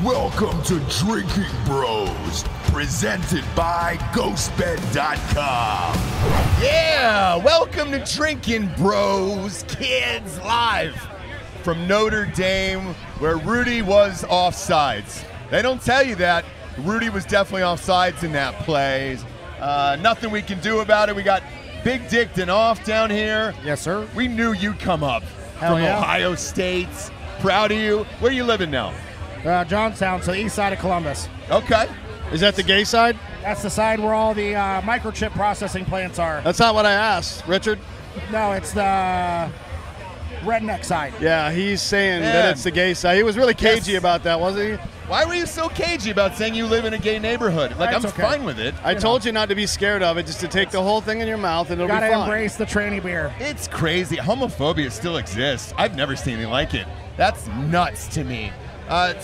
Welcome to Drinking Bros, presented by GhostBed.com. Yeah, welcome to Drinking Bros, kids, live from Notre Dame, where Rudy was offsides. They don't tell you that. Rudy was definitely offsides in that play. Nothing we can do about it. We got Big Dick Danoff down here. Yes, sir. We knew you'd come up Hell from yeah. Ohio State. Proud of you. Where are you living now? Johnstown, so the east side of Columbus. Okay. Is that the gay side? That's the side where all the microchip processing plants are. That's not what I asked, Richard. No, it's the redneck side. Yeah, he's saying Man. that it's the gay side. He was really cagey Yes. about that, wasn't he? Why were you so cagey about saying you live in a gay neighborhood? Like, That's I'm okay. fine with it. I told you not to be scared of it, just to take the whole thing in your mouth and it'll Gotta be fine. embrace the tranny beer. It's crazy. Homophobia still exists. I've never seen anything like it. That's nuts to me.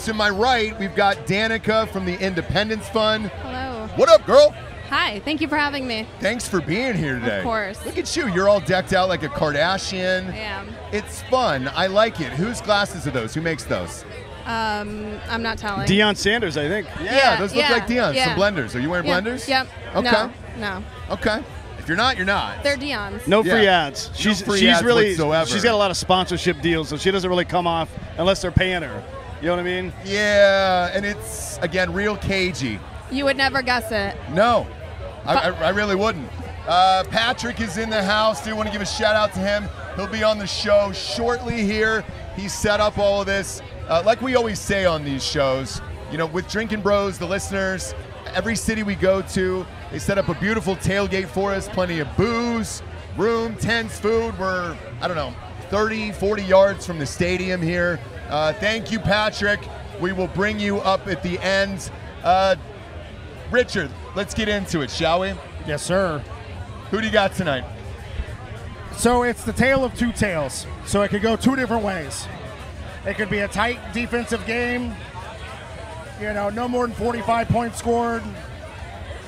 To my right, we've got Danica from the Independence Fund. Hello. What up, girl? Hi, thank you for having me. Thanks for being here today. Of course. Look at you. You're all decked out like a Kardashian. I am. It's fun. I like it. Whose glasses are those? Who makes those? I'm not telling. Deion Sanders, I think. Yeah, those look yeah, like Dion's. yeah. Some blenders. Are you wearing Yeah, blenders? Yep. Okay. No. Okay. If you're not, you're not. They're Dion's. No Yeah. free ads. No She's free ads really whatsoever. she's got a lot of sponsorship deals, so she doesn't really come off unless they're paying her. You know what I mean? Yeah, and it's, again, real cagey. You would never guess it. No, I really wouldn't. Patrick is in the house. Do you want to give a shout out to him? He'll be on the show shortly here. He set up all of this. Like we always say on these shows, you know, with Drinkin' Bros, the listeners, every city we go to, they set up a beautiful tailgate for us, plenty of booze, room, tents, food. We're, I don't know, 30, 40 yards from the stadium here. Thank you, Patrick. We will bring you up at the end. Richard, let's get into it, shall we? Yes, sir. Who do you got tonight? So it's the tale of two tales. So it could go two different ways. It could be a tight defensive game. You know, no more than 45 points scored.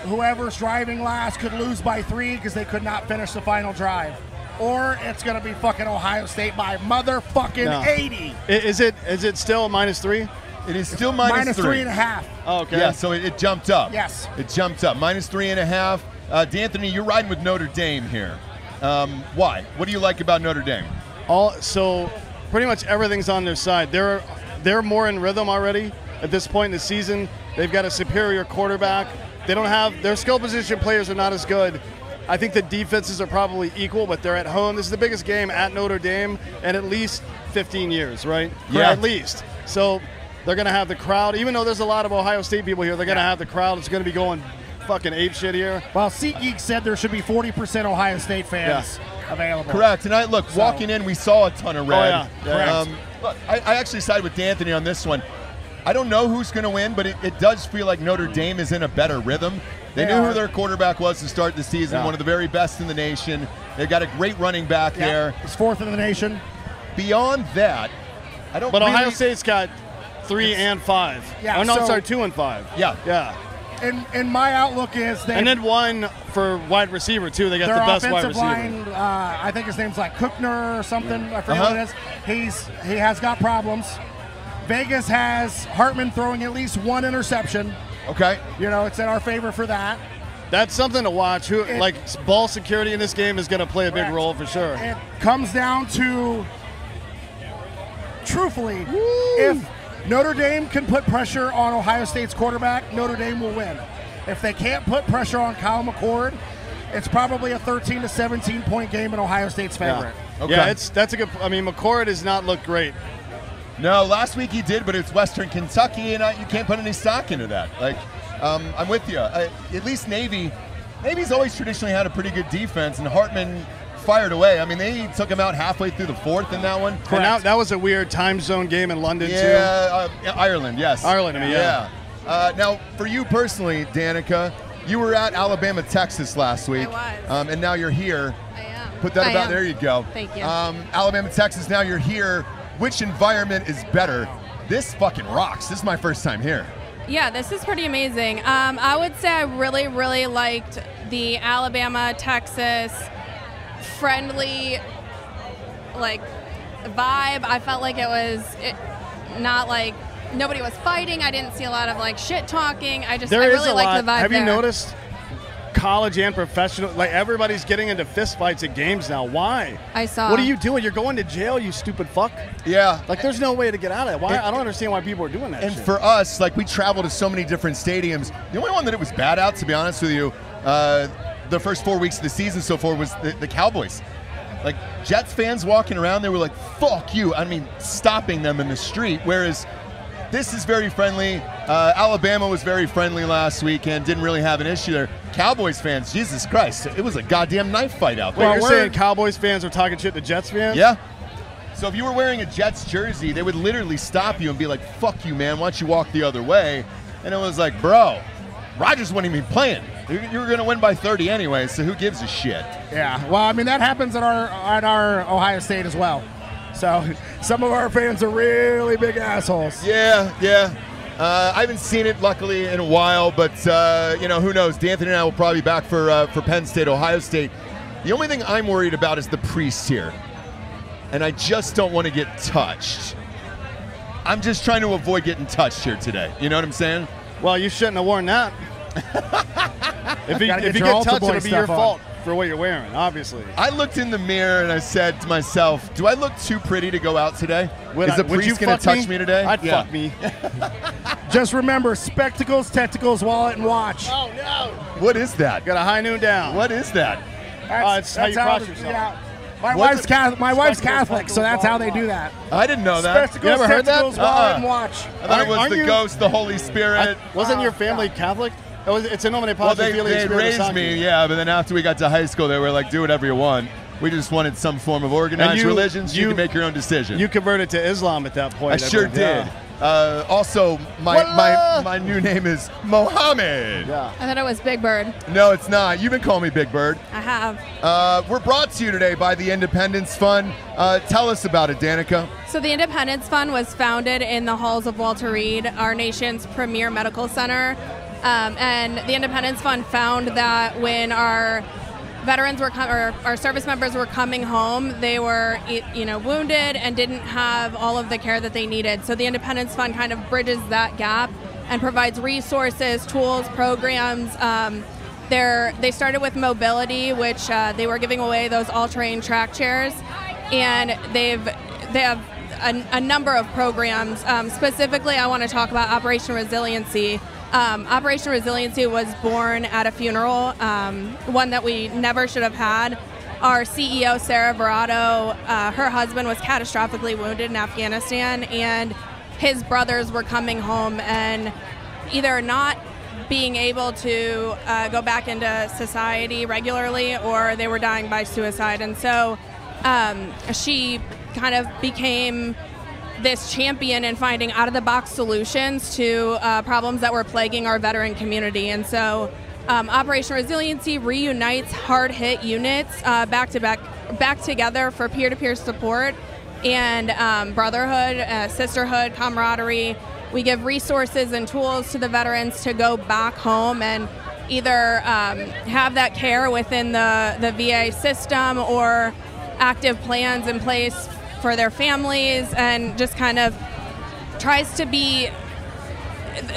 Whoever's driving last could lose by 3 because they could not finish the final drive. Or it's going to be fucking Ohio State by motherfucking No. 80. Is it still -3? It is still minus 3. -3.5. Oh, okay. Yeah, so it jumped up. Yes. It jumped up. -3.5. D'Anthony, you're riding with Notre Dame here. Why? What do you like about Notre Dame? So pretty much everything's on their side. They're more in rhythm already at this point in the season. They've got a superior quarterback. They don't have their skill position players are not as good. I think the defenses are probably equal, but they're at home. This is the biggest game at Notre Dame in at least 15 years, right? Yeah. At least. So they're going to have the crowd. Even though there's a lot of Ohio State people here, they're going to have the crowd. It's going to be going fucking apeshit here. Well, SeatGeek said there should be 40% Ohio State fans available. Correct. And look, walking in, we saw a ton of red. Oh, yeah. Correct. Look, I actually side with D'Anthony on this one. I don't know who's going to win, but it does feel like Notre Dame is in a better rhythm. They knew who their quarterback was to start the season, one of the very best in the nation. They've got a great running back there. He's 4th in the nation. Beyond that, I don't But really... Ohio State's got 3 and 5. Yeah, Oh, no, so- sorry, 2 and 5. Yeah. Yeah. And my outlook is And then 1 for wide receiver, too. They got their the best wide offensive receiver. line, I think his name's like Cookner or something. I forget what it is. He has got problems. Vegas has Hartman throwing at least 1 interception. Okay. You know, it's in our favor for that. That's something to watch. Ball security in this game is going to play a big Correct. role for sure. It comes down to, truthfully, if Notre Dame can put pressure on Ohio State's quarterback, Notre Dame will win. If they can't put pressure on Kyle McCord, it's probably a 13 to 17 point game in Ohio State's favorite. Okay. Yeah, that's a good. I mean, McCord has not looked great. No, last week he did, but it's Western Kentucky, and you can't put any stock into that. Like, I'm with you. At least Navy's always traditionally had a pretty good defense, and Hartman fired away. I mean, they took him out halfway through the 4th in that one. And that was a weird time zone game in London, Yeah, Ireland, yes. Ireland, I mean, yeah. Now, for you personally, Danica, you were at Alabama, Texas last week. I was. And now you're here. I am. Put that I about, am. there you go. Thank you. Alabama, Texas, now you're here. Which environment is better? This fucking rocks. This is my first time here. Yeah, this is pretty amazing. I would say I really, really liked the Alabama, Texas friendly, like, vibe. I felt like it was not like nobody was fighting. I didn't see a lot of like shit talking. I There really is a liked lot. the vibe Have there. you noticed college and professional, like everybody's getting into fist fights at games now? Why? I saw. What are you doing? You're going to jail, you stupid fuck. Yeah. Like there's no way to get out of it. Why? I don't understand why people are doing that And shit. for us, like we travel to so many different stadiums. The only one that it was bad at, to be honest with you, the first 4 weeks of the season so far was the Cowboys. Like Jets fans walking around, they were like, fuck you. I mean, stopping them in the street. Whereas this is very friendly. Alabama was very friendly last weekend, didn't really have an issue there. Cowboys fans, Jesus Christ, it was a goddamn knife fight out there. Wait, you're saying Cowboys fans are talking shit to Jets fans? Yeah. So if you were wearing a Jets jersey, they would literally stop you and be like, fuck you, man, why don't you walk the other way? And it was like, bro, Rodgers wasn't even playing. You were going to win by 30 anyway, so who gives a shit? Yeah, well, I mean, that happens at our Ohio State as well. So some of our fans are really big assholes. Yeah. I haven't seen it, luckily, in a while, but, who knows? D'Anthony and I will probably be back for Penn State, Ohio State. The only thing I'm worried about is the priest here, and I just don't want to get touched. I'm just trying to avoid getting touched here today. You know what I'm saying? Well, you shouldn't have worn that. If you your get Altar touched, Boy it'll be your stuff on. fault for what you're wearing, obviously. I looked in the mirror and I said to myself, do I look too pretty to go out today? Is the Would you priest going to fuck touch me today? I'd Yeah. fuck me. Just remember, spectacles, tentacles, wallet, and watch. Oh, no. What is that? Got a high noon down. What is that? It's how you cross yourself. Yeah. My What's wife's Spectacles, Catholic, so that's how they do that. I didn't know that. Spectacles, You never heard that? tentacles, wallet, and watch. I thought it was Aren't the you- ghost, the Holy Spirit. Wasn't your family Catholic? It's a nomine Well, patris they filii spiritus raised sancti. me, yeah, but then after we got to high school, they were like, do whatever you want. We just wanted some form of organized religions. You can make your own decision. You converted to Islam at that point. I sure believe. did. Also, my new name is Mohammed. Yeah. I thought it was Big Bird. No, it's not. You've been calling me Big Bird. I have. We're brought to you today by the Independence Fund. Tell us about it, Danica. So the Independence Fund was founded in the halls of Walter Reed, our nation's premier medical center. And the Independence Fund found that when our veterans were our service members were coming home, they were wounded and didn't have all of the care that they needed. So the Independence Fund kind of bridges that gap and provides resources, tools, programs. They started with mobility, which they were giving away those all-terrain track chairs, and they have a number of programs. Specifically, I want to talk about Operation Resiliency. Operation Resiliency was born at a funeral, one that we never should have had. Our CEO, Sarah Verado, her husband was catastrophically wounded in Afghanistan, and his brothers were coming home and either not being able to go back into society regularly, or they were dying by suicide. And so she kind of became this champion in finding out-of-the-box solutions to problems that were plaguing our veteran community. And so Operation Resiliency reunites hard-hit units back together for peer-to-peer support and brotherhood, sisterhood, camaraderie. We give resources and tools to the veterans to go back home and either have that care within the VA system or active plans in place for their families, and just kind of tries to be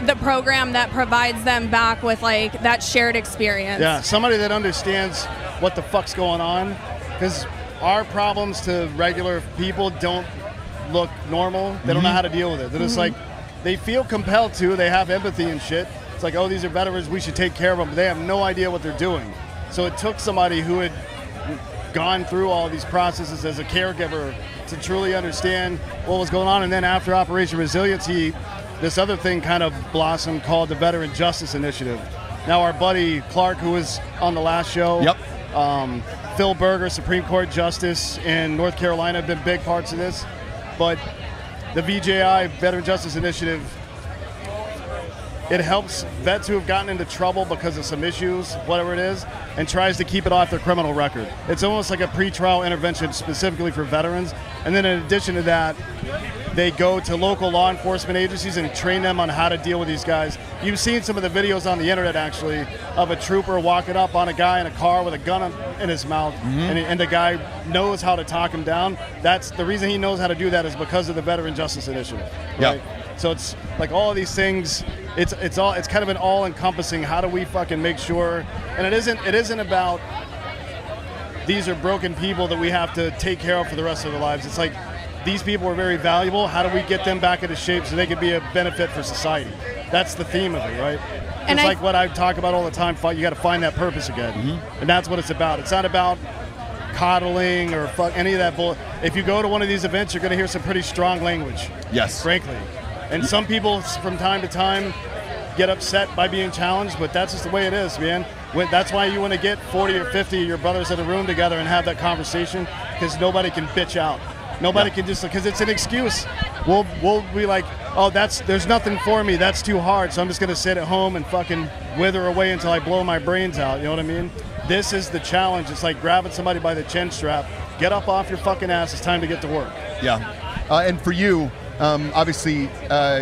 the program that provides them back with like that shared experience. Yeah, somebody that understands what the fuck's going on, because our problems to regular people don't look normal. They don't know how to deal with it. They're just like, they feel compelled to, they have empathy and shit. It's like, oh, these are veterans, we should take care of them, but they have no idea what they're doing. So it took somebody who had gone through all these processes as a caregiver to truly understand what was going on. And then after Operation Resiliency, this other thing kind of blossomed called the Veteran Justice Initiative. Now our buddy Clark, who was on the last show, Phil Berger, Supreme Court Justice in North Carolina, have been big parts of this. But the VJI, Veteran Justice Initiative, it helps vets who have gotten into trouble because of some issues, whatever it is, and tries to keep it off their criminal record. It's almost like a pretrial intervention specifically for veterans. And then in addition to that, they go to local law enforcement agencies and train them on how to deal with these guys. You've seen some of the videos on the internet, actually, of a trooper walking up on a guy in a car with a gun in his mouth, and the guy knows how to talk him down. That's the reason he knows how to do that, is because of the Veteran Justice Initiative. Right? So it's like all of these things. It's kind of an all-encompassing. How do we fucking make sure? And it isn't about these are broken people that we have to take care of for the rest of their lives. It's like these people are very valuable. How do we get them back into shape so they can be a benefit for society? That's the theme of it, right? And it's like what I talk about all the time. You got to find that purpose again, and that's what it's about. It's not about coddling or any of that bull. If you go to one of these events, you're going to hear some pretty strong language. Yes, frankly. And some people from time to time get upset by being challenged, but that's just the way it is, man. That's why you want to get 40 or 50 of your brothers in a room together and have that conversation, because nobody can bitch out. Nobody can just, because it's an excuse. We'll be like, oh, there's nothing for me. That's too hard. So I'm just going to sit at home and fucking wither away until I blow my brains out. You know what I mean? This is the challenge. It's like grabbing somebody by the chin strap. Get up off your fucking ass. It's time to get to work. Yeah. And for you, obviously,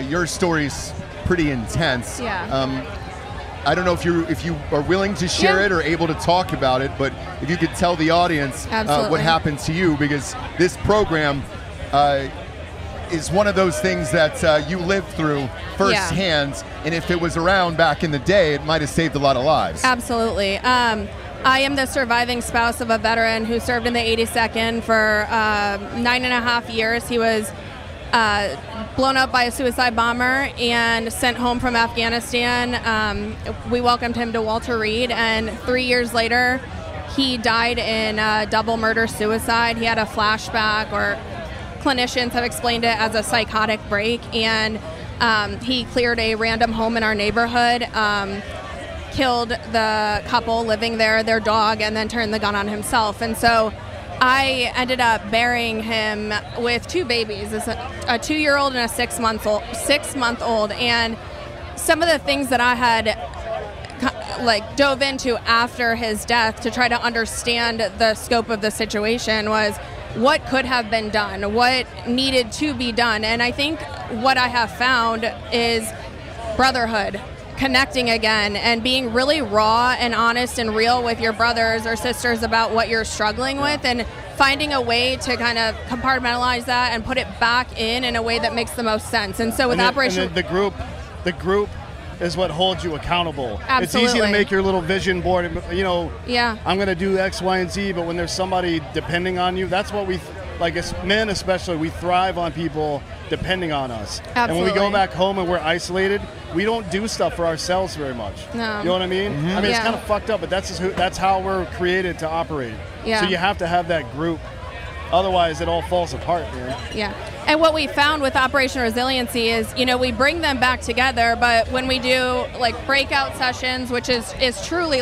your story's pretty intense. Yeah. I don't know if you are willing to share it or able to talk about it, but if you could tell the audience what happened to you, because this program is one of those things that you lived through firsthand, and if it was around back in the day, it might have saved a lot of lives. Absolutely. I am the surviving spouse of a veteran who served in the 82nd for 9.5 years. He was blown up by a suicide bomber and sent home from Afghanistan. We welcomed him to Walter Reed, and 3 years later, he died in double murder-suicide. He had a flashback, or clinicians have explained it as a psychotic break, and he cleared a random home in our neighborhood, killed the couple living there, their dog, and then turned the gun on himself. And so I ended up burying him with two babies, a 2-year-old and a 6-month-old. And some of the things that I had dove into after his death to try to understand the scope of the situation was what could have been done, what needed to be done. And I think what I have found is brotherhood, connecting again, and being really raw and honest and real with your brothers or sisters about what you're struggling with, and finding a way to kind of compartmentalize that and put it back in a way that makes the most sense. And so with Operation... the group is what holds you accountable. Absolutely. It's easy to make your little vision board, Yeah. I'm going to do X, Y, and Z, but when there's somebody depending on you, that's what we, like as men especially, we thrive on people depending on us. Absolutely. And when we go back home and we're isolated, we don't do stuff for ourselves very much. No. You know what I mean? Mm-hmm. I mean, it's kind of fucked up, but that's how we're created to operate. Yeah. So you have to have that group. Otherwise, it all falls apart, man. Yeah. And what we found with Operation Resiliency is, we bring them back together, but when we do breakout sessions, which is truly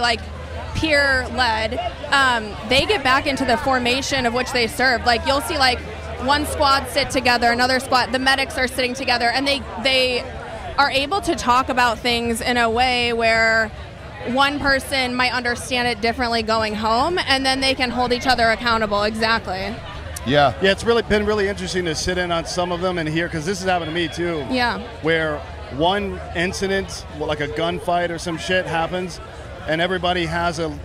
peer-led, they get back into the formation of which they served. You'll see one squad sit together, another squad, the medics are sitting together, and they are able to talk about things in a way where one person might understand it differently going home, and then they can hold each other accountable. Exactly. Yeah. Yeah, it's been really interesting to sit in on some of them and hear, because this has happened to me too. Yeah. Where one incident, like a gunfight or some shit happens, and everybody has a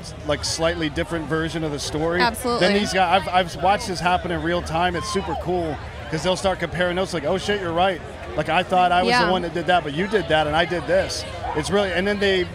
slightly different version of the story. Absolutely. Then these guys, I've watched this happen in real time. It's super cool, because they'll start comparing notes oh shit, you're right. I thought I was the one that did that, but you did that and I did this. It's really, and then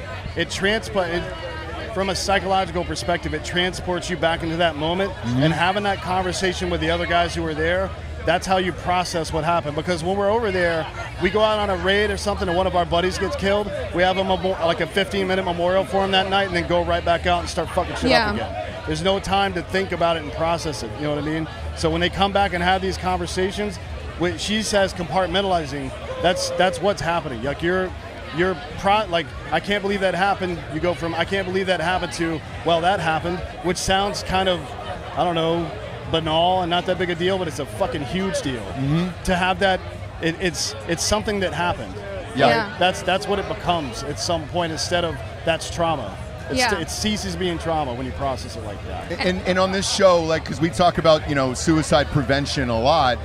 from a psychological perspective, it transports you back into that moment, and having that conversation with the other guys who were there, that's how you process what happened. Because when we're over there, we go out on a raid or something and one of our buddies gets killed, we have a 15-minute memorial for him that night, and then go right back out and start fucking shit up again. There's no time to think about it and process it, you know what I mean? So when they come back and have these conversations, what she says compartmentalizing, that's what's happening. I can't believe that happened. You go from I can't believe that happened to, well, that happened, which sounds kind of, I don't know, banal and not that big a deal, but it's a fucking huge deal. To have that, it's something that happened. Yeah. That's what it becomes at some point, instead of that's trauma. It ceases being trauma when you process it like that. And on this show, because we talk about suicide prevention a lot,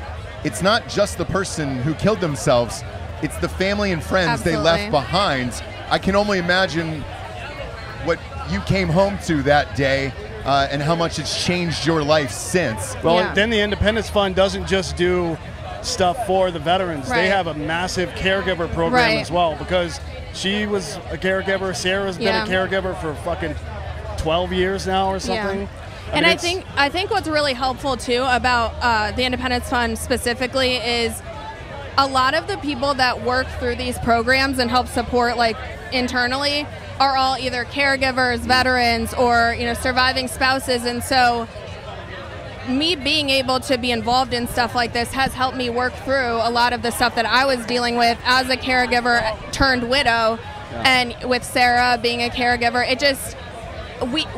it's not just the person who killed themselves. It's the family and friends they left behind. I can only imagine what you came home to that day and how much it's changed your life since. Well, then the Independence Fund doesn't just do stuff for the veterans. Right. They have a massive caregiver program Right. as well, because she was a caregiver. Sarah's been Yeah. a caregiver for fucking 12 years now or something. Yeah. mean, And it's- I think what's really helpful too about the Independence Fund specifically is a lot of the people that work through these programs and help support like internally are all either caregivers, veterans, or surviving spouses, and so me being able to be involved in stuff like this has helped me work through a lot of the stuff that I was dealing with as a caregiver turned widow, and with Sarah being a caregiver, it just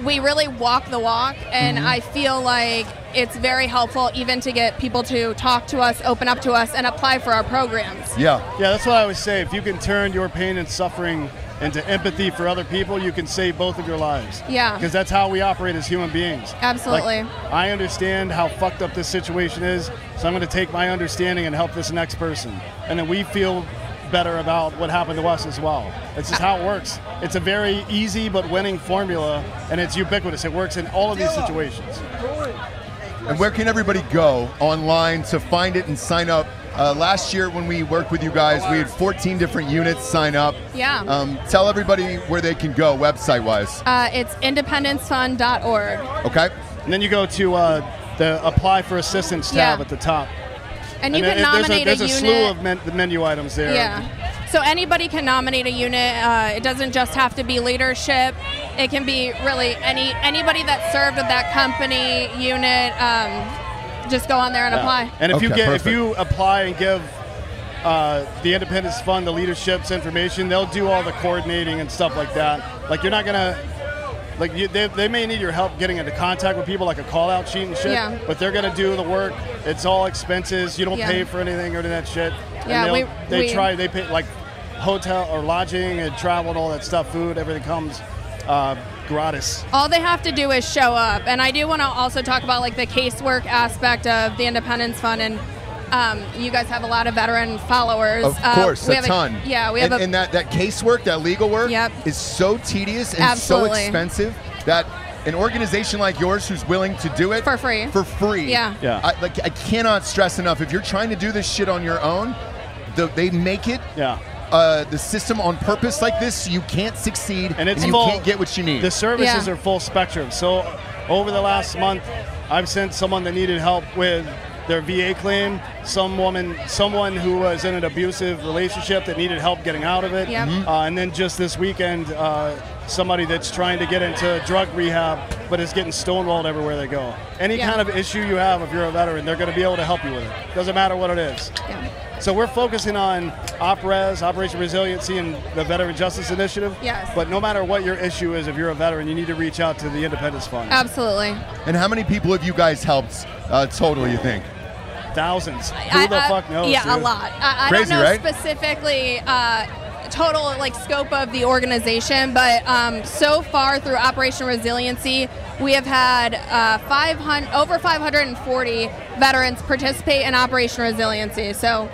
we really walk the walk, and I feel like it's very helpful even to get people to talk to us, open up to us, and apply for our programs. Yeah. Yeah, that's what I always say. If you can turn your pain and suffering into empathy for other people, you can save both of your lives. Yeah. Because that's how we operate as human beings. Absolutely. Like, I understand how fucked up this situation is, so I'm going to take my understanding and help this next person. And then we feel better about what happened to us as well. It's just how it works. It's a very easy but winning formula, and it's ubiquitous. It works in all of these situations. And where can everybody go online to find it and sign up? Last year when we worked with you guys, we had 14 different units sign up. Yeah. Tell everybody where they can go website-wise. It's independencefund.org. Okay? And then you go to the Apply for Assistance tab Yeah. at the top. And you can nominate there's a unit. slew of the menu items there. Yeah. So anybody can nominate a unit. It doesn't just have to be leadership. It can be really anybody that served with that company unit. Just go on there and apply. And if Okay, you apply and give the Independence Fund the leadership's information, they'll do all the coordinating and stuff like that. Like you're not gonna. Like they may need your help getting into contact with people, like a call-out sheet and shit. Yeah. But they're gonna do the work. It's all expenses. You don't Yeah. pay for anything or any of that shit. Yeah, And they pay like hotel or lodging and travel and all that stuff, food, everything comes gratis. All they have to do is show up. And I do want to also talk about like the casework aspect of the Independence Fund, and you guys have a lot of veteran followers. Of course, we a have ton. Yeah, we have and that casework, that legal work, Yep. is so tedious and Absolutely. so expensive that an organization like yours who's willing to do it For free. Yeah. I cannot stress enough, if you're trying to do this shit on your own, they make it the system on purpose like this, so you can't succeed and you can't get what you need. The services Yeah. are full spectrum. So over the last month, I've sent someone that needed help with their VA claim, someone who was in an abusive relationship that needed help getting out of it, Yep. And then just this weekend, somebody that's trying to get into drug rehab but is getting stonewalled everywhere they go. Any Yeah. kind of issue you have, if you're a veteran, they're going to be able to help you with it. Doesn't matter what it is. Yeah. So we're focusing on OpRes, Operation Resiliency, and the Veteran Justice Initiative. Yes. But no matter what your issue is, if you're a veteran, you need to reach out to the Independence Fund. Absolutely. And how many people have you guys helped total, you think? Thousands. Who the fuck knows? Yeah, dude? a lot. I Crazy, don't know right? specifically total like scope of the organization, but so far through Operation Resiliency, we have had over 540 veterans participate in Operation Resiliency. So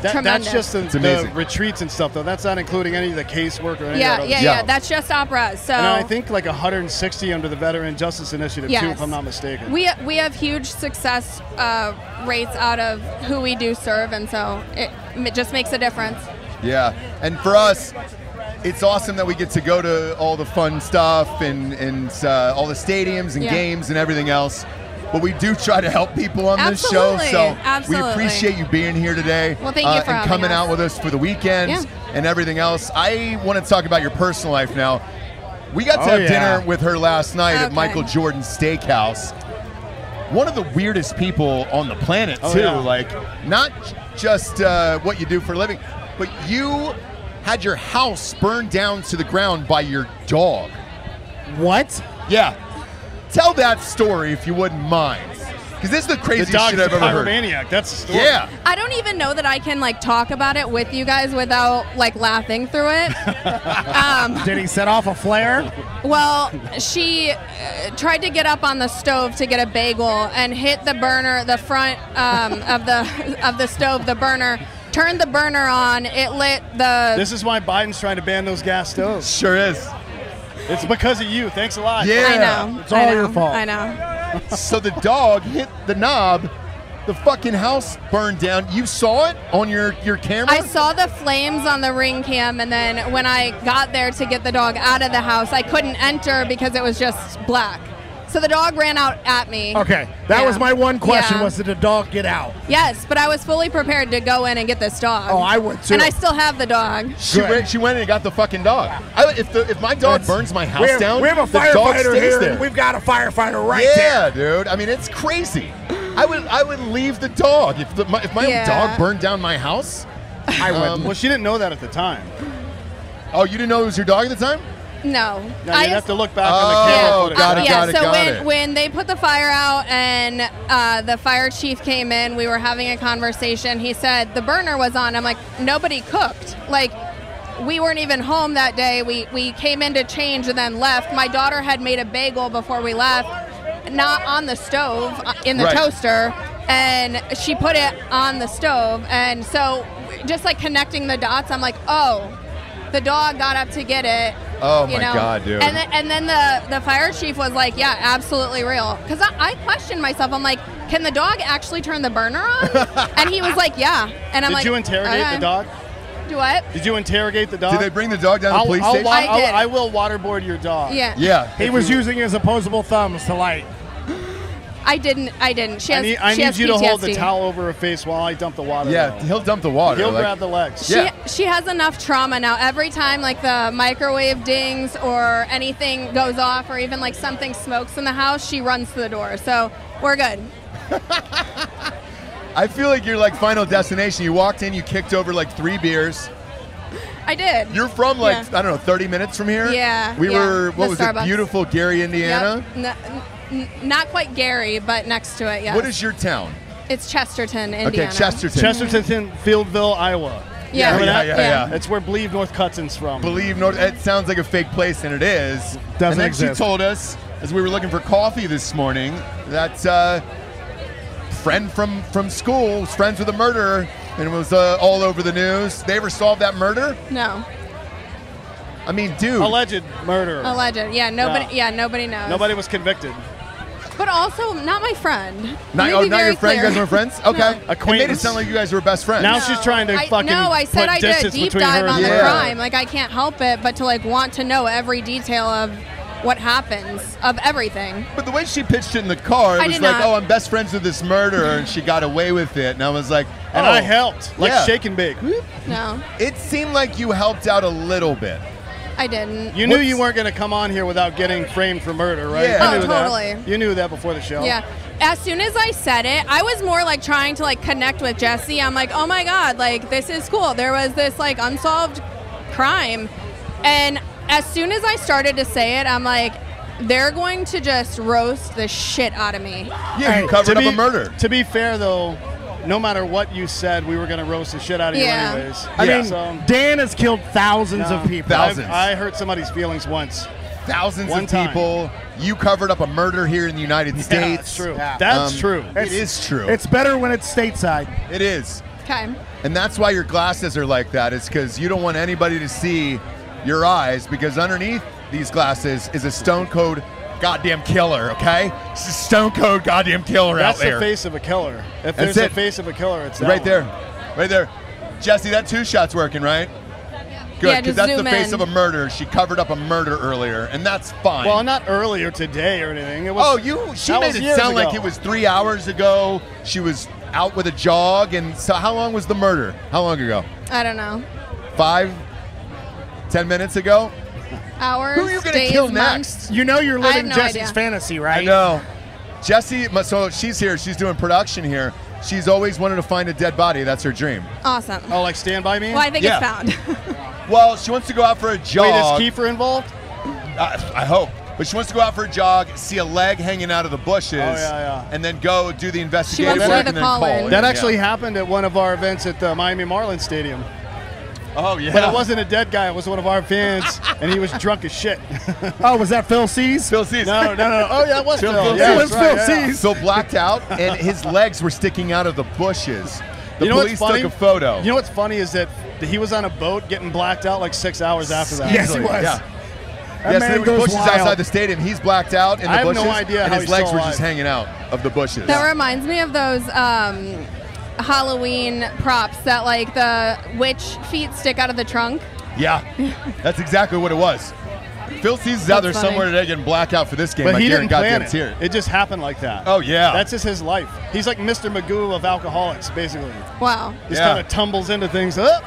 tremendous. That's just the amazing. retreats and stuff, though. That's not including any of the casework or any of that yeah, other yeah, stuff. yeah. That's just OpRes. So And I think like 160 under the Veteran Justice Initiative, too, Yes. if I'm not mistaken. we have huge success rates out of who we do serve, and so it just makes a difference. Yeah, and for us, it's awesome that we get to go to all the fun stuff and all the stadiums and Yeah. games and everything else. But we do try to help people on this show, Absolutely, so absolutely. we appreciate you being here today. Well, thank you for and having coming us. out with us for the weekends and everything else. I want to talk about your personal life now. We got to have dinner with her last night at Okay. Michael Jordan's Steakhouse. One of the weirdest people on the planet, too. yeah. Like, not just what you do for a living, but you had your house burned down to the ground by your dog. What? Yeah. Tell that story if you wouldn't mind. Because this is the The craziest dog's shit I've a ever heard. pyromaniac. That's the story. Yeah. I don't even know that I can like talk about it with you guys without like laughing through it. Did he set off a flare? Well, she tried to get up on the stove to get a bagel and hit the burner, the front of the stove, the burner. Turned the burner on. It lit the. This is why Biden's trying to ban those gas stoves. Sure is. It's because of you. Thanks a lot. Yeah. I know. It's all I know, your fault. I know. So the dog hit the knob The fucking house burned down. You saw it on your camera? I saw the flames on the ring cam, and then when I got there to get the dog out of the house, I couldn't enter because it was just black. So the dog ran out at me. Okay, that was my one question, was did the dog get out? Yes, but I was fully prepared to go in and get this dog. Oh, I would too. And I still have the dog. She went in and got the fucking dog. If my dog burns my house down, we have a the dog firefighter stays here, there. and we've got a firefighter right there. Yeah, dude. I mean, it's crazy. I would leave the dog. If my own dog burned down my house, I would. Well, she didn't know that at the time. Oh, you didn't know it was your dog at the time? No. Now you'd have to look back on the camera footage. Got it. So when they put the fire out and the fire chief came in, we were having a conversation. He said the burner was on. I'm like, nobody cooked. Like, we weren't even home that day. We came in to change and then left. My daughter had made a bagel before we left, not on the stove, in the toaster, and she put it on the stove. And so just like connecting the dots, I'm like, oh, the dog got up to get it. Oh my God, dude. And then the fire chief was like, yeah, absolutely real. Because I questioned myself. I'm like, can the dog actually turn the burner on? And he was like, yeah. And I'm like, did you interrogate the dog? Do what? Did you interrogate the dog? Did they bring the dog down to the police station? I will waterboard your dog. Yeah. Yeah. He was using his opposable thumbs to light. I didn't. She has, I need you to hold the PTSD. towel over her face while I dump the water. Yeah, he'll dump the water. He'll grab the legs. She has enough trauma now. Every time like the microwave dings or anything goes off or even like something smokes in the house, she runs to the door. So we're good. I feel like you're like Final Destination. You walked in, you kicked over like 3 beers. I did. You're from I don't know, 30 minutes from here? Yeah. We were, what was Starbucks. it, beautiful Gary, Indiana? Yep. Not quite Gary, but next to it, yeah. What is your town? It's Chesterton, Indiana. Okay, Chesterton. Chesterton, Fieldville, Iowa. Yeah. Yeah. That's where Believe North Cutson's from. Believe North. It sounds like a fake place, and it is. Doesn't and then exist. she told us, as we were looking for coffee this morning, that friend from school was friends with a murderer, and it was all over the news. They ever solved that murder? No. I mean, dude. Alleged murderer. Alleged. Yeah, nobody. Yeah, nobody knows. Nobody was convicted. But also, not my friend. Not your friend. You guys weren't friends? Okay. No. It made it sound like you guys were best friends. Now she's trying to fucking I said put I did a distance deep between dive her on and the her. crime. Like, I can't help it but to like want to know every detail of what happens, of everything. But the way she pitched it in the car, it was like, oh, I'm best friends with this murderer, and she got away with it. And I was like, and I helped, like shake and bake. No. It seemed like you helped out a little bit. I didn't. You knew you weren't going to come on here without getting framed for murder, right? Yeah. You knew totally. That. You knew that before the show. Yeah. As soon as I said it, I was more like trying to like connect with Jesse. I'm like, oh my God, like this is cool. There was this like unsolved crime. And as soon as I started to say it, I'm like, they're going to just roast the shit out of me. Yeah, you covered up a murder. To be fair, though, no matter what you said, we were going to roast the shit out of you anyways. I mean, Dan has killed thousands of people. Thousands. I hurt somebody's feelings once. Thousands of people. You covered up a murder here in the United States. That's true. That's true. It is true. It's better when it's stateside. It is. Okay. And that's why your glasses are like that. It's because you don't want anybody to see your eyes, because underneath these glasses is a stone cold goddamn killer, okay? It's a stone cold goddamn killer out there. That's the face of a killer. If there's a face of a killer, it's that right one. there. Right there. Jesse, that 2-shot's working, right? Good, because that's the face of a murder. She covered up a murder earlier, and that's fine. Well, not earlier today or anything. It was, she made it sound like it was 3 hours ago. She was out with a jog, and so how long was the murder? How long ago? I don't know. 5, 10 minutes ago? Hours, Who are you going to days, kill months? next? You know you're living I have no Jesse's idea. fantasy, right? I know. Jesse, so she's here. She's doing production here. She's always wanted to find a dead body. That's her dream. Awesome. Oh, like Stand By Me? Well, I think it's found. Well, she wants to go out for a jog. Wait, is Kiefer involved? I hope. But she wants to go out for a jog, see a leg hanging out of the bushes, and then go do the investigative wants to be work the and then call. call-in. That actually happened at one of our events at the Miami Marlins Stadium. Oh, yeah. But it wasn't a dead guy. It was one of our fans, and he was drunk as shit. Oh, was that Phil C's? Phil C's. No. Oh, yeah, it was Phil. Yeah, it was Phil C's. So blacked out, and his legs were sticking out of the bushes. The You know police what's funny? took a photo. You know what's funny is that he was on a boat getting blacked out like 6 hours after that. Yes, he was. Yeah. That man there was goes bushes wild. outside the stadium. He's blacked out in the I have bushes, no idea and how his he's legs still were just alive. hanging out of the bushes. That reminds me of those Halloween props that like the witch feet stick out of the trunk. Yeah, that's exactly what it was. Phil sees is out there That's funny. somewhere today getting blackout for this game. But I he didn't plan goddamn it. tear. It just happened like that. Oh, yeah. That's just his life. He's like Mr. Magoo of alcoholics, basically. Wow. Just Yeah. kind of tumbles into things. Oh!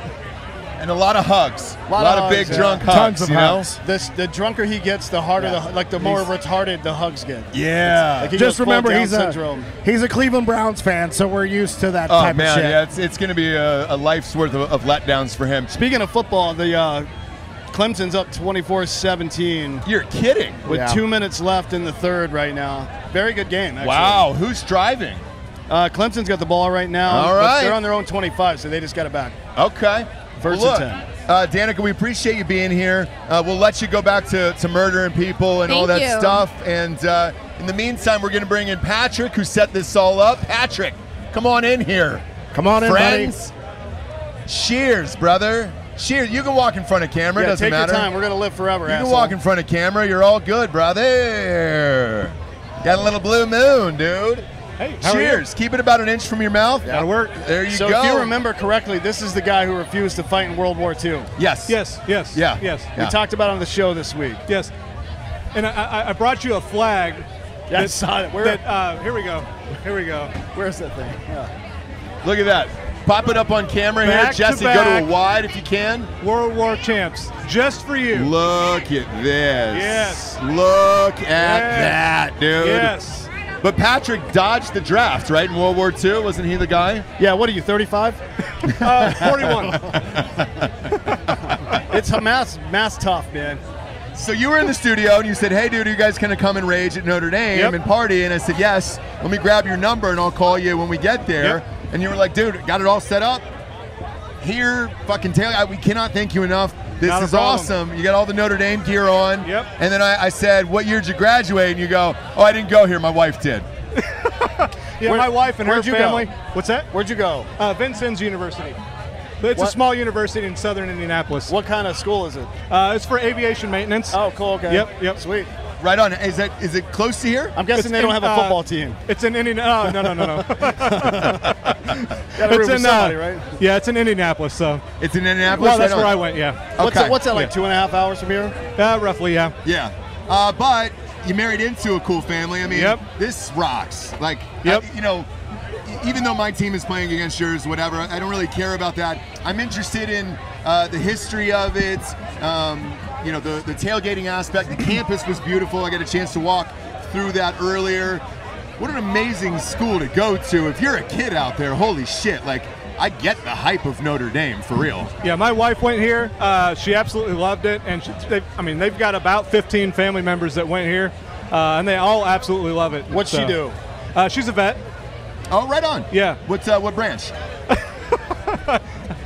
And a lot of hugs. A lot of hugs, big yeah. drunk Tons hugs, of you hugs. The drunker he gets, the harder, the more retarded the hugs get. Yeah. Like he Just goes full remember, Down syndrome. he's a Cleveland Browns fan, so we're used to that Oh, type man, of shit. yeah, it's going to be a life's worth of letdowns for him. Speaking of football, the Clemson's up 24-17 You're kidding. with Yeah. 2 minutes left in the third right now. Very good game, actually. Wow, who's driving? Clemson's got the ball right now. All but right. they're on their own 25, so they just got it back. Okay. First Well, and look, Danica, we appreciate you being here. We'll let you go back to murdering people and all Thank that you. stuff. And in the meantime, we're going to bring in Patrick, who set this all up. Patrick, come on in here. Come on in, Friends. Cheers, brother. Cheers. You can walk in front of camera. Yeah, Doesn't take matter. your time. We're going to live forever, You can asshole. walk in front of camera. You're all good, brother. Got a little blue moon, dude. Hey, how are you? Cheers. Keep it about an inch from your mouth. That'll work. There you So go. if you remember correctly, this is the guy who refused to fight in World War II. Yes. Yes, yes, Yeah. yes, We talked about it on the show this week. yes. And I brought you a flag. Yeah, I saw it. Where, Here we go. Here we go. where's that thing? Yeah. Look at that. Pop it up on camera Back here. to Jesse, go to back. a wide if you can. World War champs, just for you. Look at this. Yes. Look at Yes. that, dude. Yes. But Patrick dodged the draft, right, in World War II? Wasn't he the guy? Yeah, what are you, 35? 41. It's a mass tough, man. So you were in the studio and you said, hey, dude, are you guys going to come and rage at Notre Dame Yep. and party? And I said, yes. Let me grab your number and I'll call you when we get there. Yep. And you were like, dude, got it all set up? Here, fucking Taylor, we cannot thank you enough. This Not a is problem. awesome. You got all the Notre Dame gear on. Yep. And then I said, what year did you graduate? And you go, oh, I didn't go here. My wife did. Yeah, my wife and her where'd you go? family. What's that? Where'd you go? Vincennes University. It's What? a small university in southern Indianapolis. What kind of school is it? It's for aviation maintenance. Oh, cool, okay. Yep. Sweet. Right on. Is it close to here? I'm guessing It's they don't in, have a football team. It's in Indianapolis. No. Gotta root for somebody, right? Yeah, it's in Indianapolis. So, It's in Indianapolis? well, that's Right where on. I went. Yeah, Okay. What's that, like Yeah. 2.5 hours from here? roughly. Yeah. Yeah. But you married into a cool family. I mean, Yep. this rocks. Like, Yep. even though my team is playing against yours, whatever, I don't really care about that. I'm interested in the history of it, the tailgating aspect. The campus was beautiful. I got a chance to walk through that earlier. What an amazing school to go to. If you're a kid out there, holy shit, like, I get the hype of Notre Dame, for real. Yeah, my wife went here. She absolutely loved it, and they've got about 15 family members that went here, and they all absolutely love it. What'd she do? She's a vet. Oh, right on. Yeah. What branch?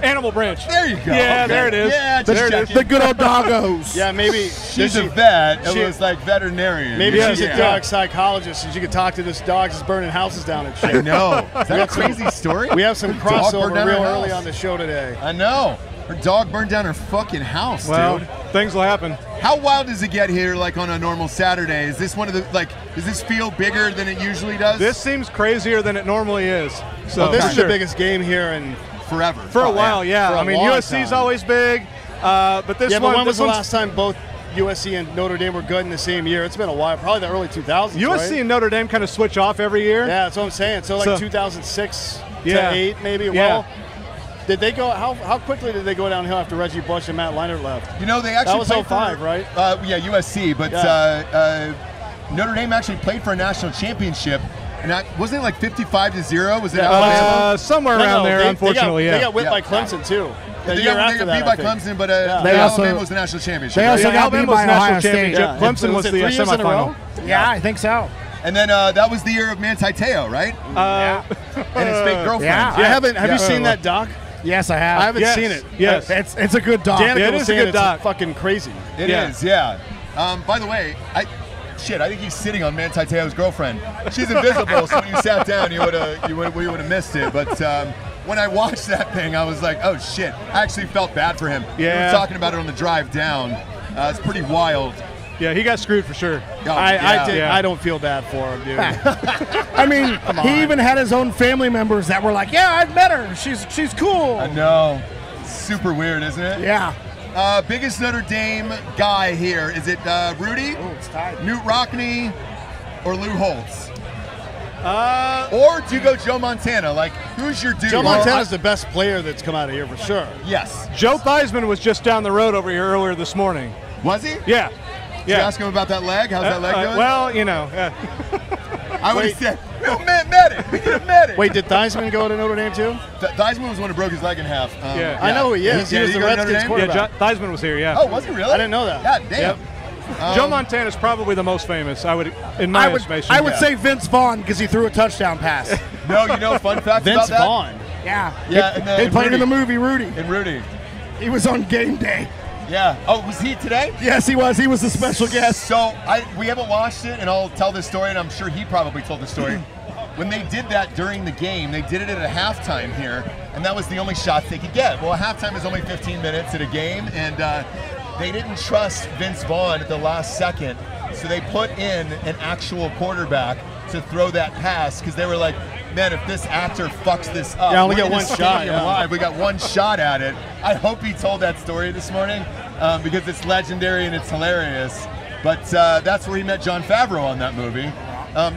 Animal branch. There you go. Yeah, Okay. there it is. Yeah, There just it is. checking. The good old doggos. Yeah, maybe. She's does a she- vet. It she- was like veterinarian. Maybe Yeah, she's a yeah. dog psychologist and she could talk to this dog that's burning houses down and I shit. know. Is that a crazy story? We have some Her dog burned crossover down real her early house. on the show today. I know. Her dog burned down her fucking house, Well, dude. things will happen. How wild does it get here, like on a normal Saturday? Is this one of the, does this feel bigger than it usually does? This seems crazier than it normally is. So Well, this for is sure. the biggest game here, and forever. For a while, yeah. For a I mean, long USC's time. always big, but this yeah. one. But when was this the one's- last time both USC and Notre Dame were good in the same year? It's been a while, probably the early 2000s. USC right? and Notre Dame kind of switch off every year. Yeah, that's what I'm saying. So like So- 2006 Yeah. to 8, maybe. Yeah. Well, did they go? How quickly did they go downhill after Reggie Bush and Matt Leinart left? You know, they actually That was played 05, for, right? Yeah, USC, but Yeah. Notre Dame actually played for a national championship, and wasn't it like 55-0? Was it Alabama? Somewhere No, around there, they unfortunately, got, yeah. They got whipped Yeah. by Clemson too. The they year got after that, beat I by think. Clemson, but Yeah. They also- Alabama was the national championship. they also right? got Alabama beat was by national Ohio State. championship. Yeah. Clemson Was was it the 3 years in a semifinal. row? Yeah, I think so. And then that was the year of Manti Te'o, right? And his fake girlfriend. Yeah. I haven't. Have Yeah. you seen that doc? Yes, I have. I haven't Yes. seen it. Yes. It's a good dog. Danica Yeah, it was is a saying good it's doc. fucking crazy. It Yeah. is, yeah. By the way, I think he's sitting on Manti Te'o's girlfriend. She's invisible, so when you sat down, you would have missed it. But when I watched that thing, I was like, oh shit! I actually felt bad for him. We Yeah. were talking about it on the drive down. It's pretty wild. Yeah, he got screwed for sure. Oh, I don't feel bad for him, dude. I mean, he even had his own family members that were like, "Yeah, I've met her. She's cool." I know. Super weird, isn't it? Yeah. Biggest Notre Dame guy here. Is it Rudy? Oh, it's tied. Newt Rockne? Or Lou Holtz? Or do you go Joe Montana? Like, who's your dude? Joe Montana's the best player that's come out of here for sure. Yes. Joe Theismann was just down the road over here earlier this morning. Was he? Yeah. Did you ask him about that leg? How's that leg doing? Well, you know. I would have said, no, medic. We need a medic. Wait, did Theismann go to Notre Dame too? Theismann was the one who broke his leg in half. Yeah. I know who he is. He was did the he go to Notre Redskins Dame? quarterback. Yeah, Theismann was here, yeah. Oh, was he really? I didn't know that. God damn. Joe Montana's probably the most famous, in my estimation. I would say Vince Vaughn because he threw a touchdown pass. No, you know, fun fact Vince about that? Vaughn. Yeah. He played in the movie Rudy. In Rudy. He was on game day. Yeah. Oh, was he today? Yes, he was. He was the special guest. So we haven't watched it, and I'll tell this story, and I'm sure he probably told the story. When they did that during the game, they did it at a halftime here, and that was the only shots they could get. Well, a halftime is only 15 minutes at a game, and they didn't trust Vince Vaughn at the last second, so they put in an actual quarterback to throw that pass because they were like, man, if this actor fucks this up, I only we're get in one the shot. stadium Yeah. live. We got one shot at it. I hope he told that story this morning because it's legendary and it's hilarious. But that's where he met Jon Favreau on that movie.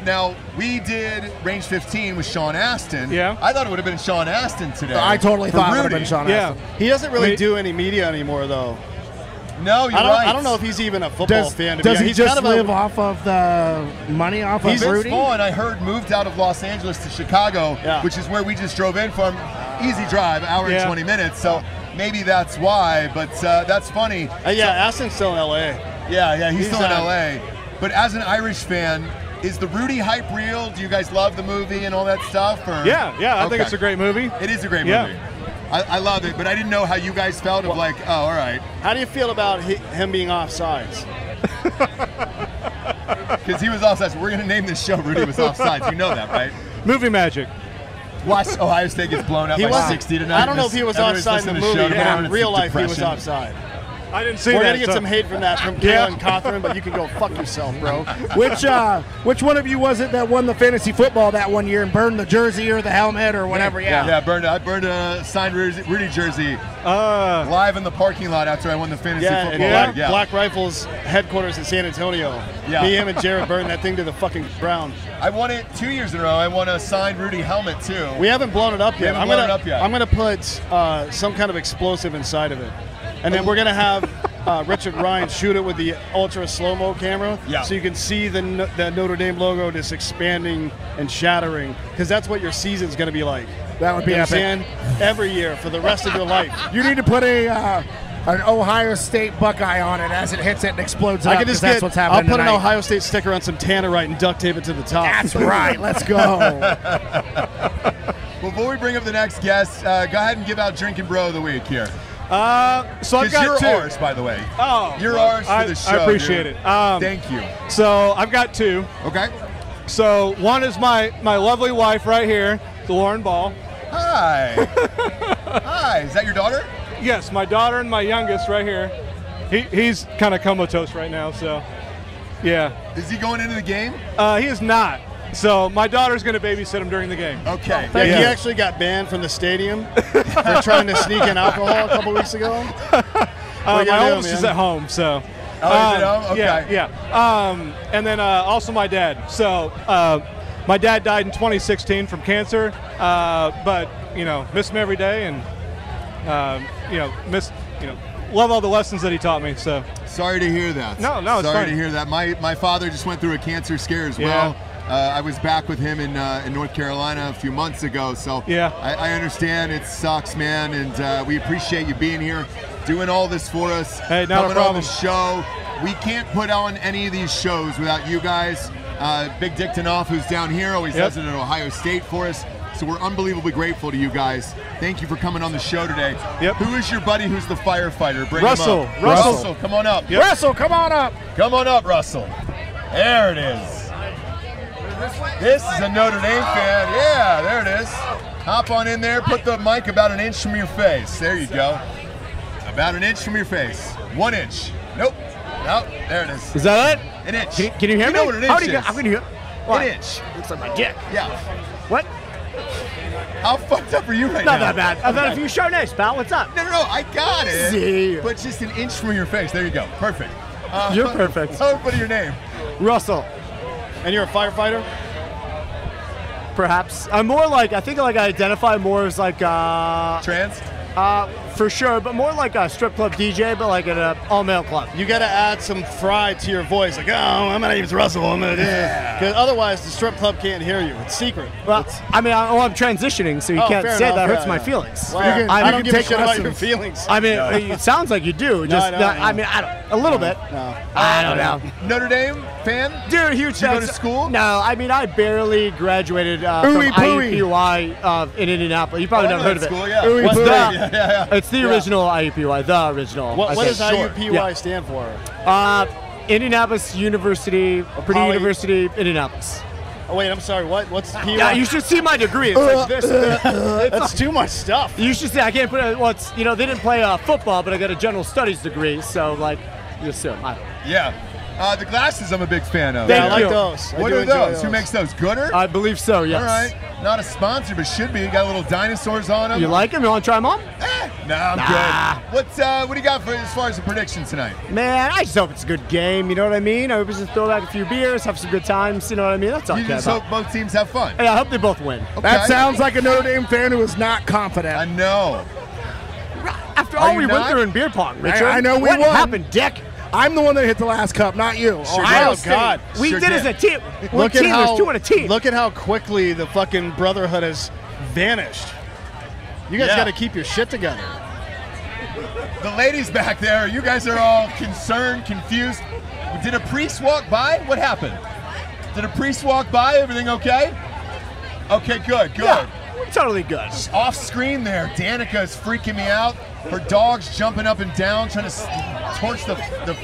Now, we did Range 15 with Sean Astin. Yeah. I thought it would have been Sean Astin today. I totally for thought it would have Rudy. been Sean Yeah. Astin. He doesn't really do any media anymore, though. No, you're right. I don't know if he's even a football fan. Does he He's just kind of live off of the money off of Vince Rudy? Vaughn, I heard, moved out of Los Angeles to Chicago, which is where we just drove in from. Easy drive, hour and 20 minutes. So maybe that's why, but that's funny. Aston's still in L.A. Yeah, he's still in L.A. But as an Irish fan, is the Rudy hype real? Do you guys love the movie and all that stuff? Or? Yeah, I think it's a great movie. It is a great movie. I love it, but I didn't know how you guys felt of like, oh, all right. How do you feel about him being offsides? Because he was offsides. We're going to name this show Rudy Was Offsides. You know that, right? Movie magic. Watch Ohio State gets blown up by 60 tonight. I don't know if he was offside in the movie, but in real life he was offside. I didn't see We're that. We're going to get some hate from that from Kalen Cothran, but you can go fuck yourself, bro. Which one of you was it that won the fantasy football that one year and burned the jersey or the helmet or whatever? Yeah, I burned a signed Rudy jersey live in the parking lot after I won the fantasy football. Black Rifles headquarters in San Antonio. Me, him, and Jared burned that thing to the fucking ground. I won it 2 years in a row. I won a signed Rudy helmet too. We haven't blown it up yet. I'm gonna put some kind of explosive inside of it. And then we're going to have Richard Ryan shoot it with the ultra slow-mo camera so you can see the Notre Dame logo just expanding and shattering because that's what your season's going to be like. That would be epic. Every year for the rest of your life. You need to put an Ohio State Buckeye on it as it hits it and explodes up. That's what's happening I'll put tonight. an Ohio State sticker on some Tannerite and duct tape it to the top. That's right. Let's go. Before we bring up the next guest, go ahead and give out Drinkin' Bro of the Week here. So I've got two. You're ours, by the way. Oh, you're ours for the show. I appreciate it. Thank you. So I've got two. Okay. So one is my lovely wife right here, Lauren Ball. Hi. Hi. Is that your daughter? Yes, my daughter and my youngest right here. He's kind of comatose right now, so yeah. Is he going into the game? He is not. So my daughter's going to babysit him during the game. Okay. He actually got banned from the stadium for trying to sneak in alcohol a couple weeks ago. My oldest is at home, so. He's at home? Okay. Yeah. And then also my dad. So my dad died in 2016 from cancer, but miss him every day, and love all the lessons that he taught me. So. Sorry to hear that. No, it's Sorry fine. to hear that. My father just went through a cancer scare as well. I was back with him in North Carolina a few months ago, so I understand it sucks, man, and we appreciate you being here, doing all this for us, hey, not coming a on problem. the show. We can't put on any of these shows without you guys. Big Dick Danoff, who's down here, always does it at Ohio State for us, so we're unbelievably grateful to you guys. Thank you for coming on the show today. Yep. Who is your buddy who's the firefighter? Bring Russell. him up. Russell, come on up. Yep. Russell, come on up. Come on up, Russell. There it is. This is a Notre Dame fan. Yeah, there it is. Hop on in there. Put the mic about an inch from your face. There you go. About an inch from your face. 1 inch. Nope. Nope, there it is. Is that it? An inch. Can you hear me? know what an inch is? How can you hear? What? An inch. Looks like my dick. Yeah. What? How fucked up are you right now? Not that bad. I've had a few Chardonnays, pal. What's up? No, I got it. See. But just an inch from your face. There you go. Perfect. You're perfect. What is your name? Russell. And you're a firefighter? Perhaps. I'm more like, I think like I identify more as like Trans? for sure, but more like a strip club DJ, but like at an all-male club. You got to add some fry to your voice, like, oh, my name's Russell. Because otherwise, the strip club can't hear you. It's secret. Well, I'm transitioning, so you can't say enough, that hurts yeah, my yeah. feelings. Well, I don't give a shit about your feelings. I mean, it sounds like you do. Just, No, I don't. a little bit. No. I don't know. Notre Dame fan? Dude, huge. Did you go to school? No, I mean, I barely graduated from Ooey pooey. IUPUI in Indianapolis. You probably I never know heard of that it. school, yeah. Ooey What's pooey. that? Yeah. It's the original IUPUI, the original. What does sure. IUPUI Yeah. stand for? Indianapolis University, Purdue Poly- University, Indianapolis. Oh, wait, I'm sorry. What's PUI? Yeah, you should see my degree. It's like this. That's too much stuff. You should see. I can't put it. Well, it's, they didn't play football, but I got a general studies degree, so like, you assume. I don't know. Yeah. The glasses I'm a big fan of. Thank I like you. those. What do are enjoy those? Who makes those? Gooder? I believe so. Yes. All right. Not a sponsor, but should be. Got little dinosaurs on them. You like them? You want to try them on? Nah, I'm Nah. good. What do you got for as far as the prediction tonight? Man, I just hope it's a good game. You know what I mean? I hope we just throw back a few beers, have some good times. You know what I mean? That's all I You care just about. hope both teams have fun. Hey, I hope they both win. That Okay. sounds like a Notre Dame fan who is not confident. I know. After Are all you we not? went through in beer pong, Richard. I know we what won. happened, Dick? I'm the one that hit the last cup, not you. Ohio did. State. God. We Sure did did. as a team. One Look at team, how there's two on a team. Look at how quickly the fucking brotherhood has vanished. You guys Yeah. got to keep your shit together. The ladies back there, you guys are all concerned, confused. Did a priest walk by? What happened? Did a priest walk by? Everything okay? Okay, good. Yeah, totally good. Off screen there, Danica is freaking me out. Her dog's jumping up and down, trying to torch the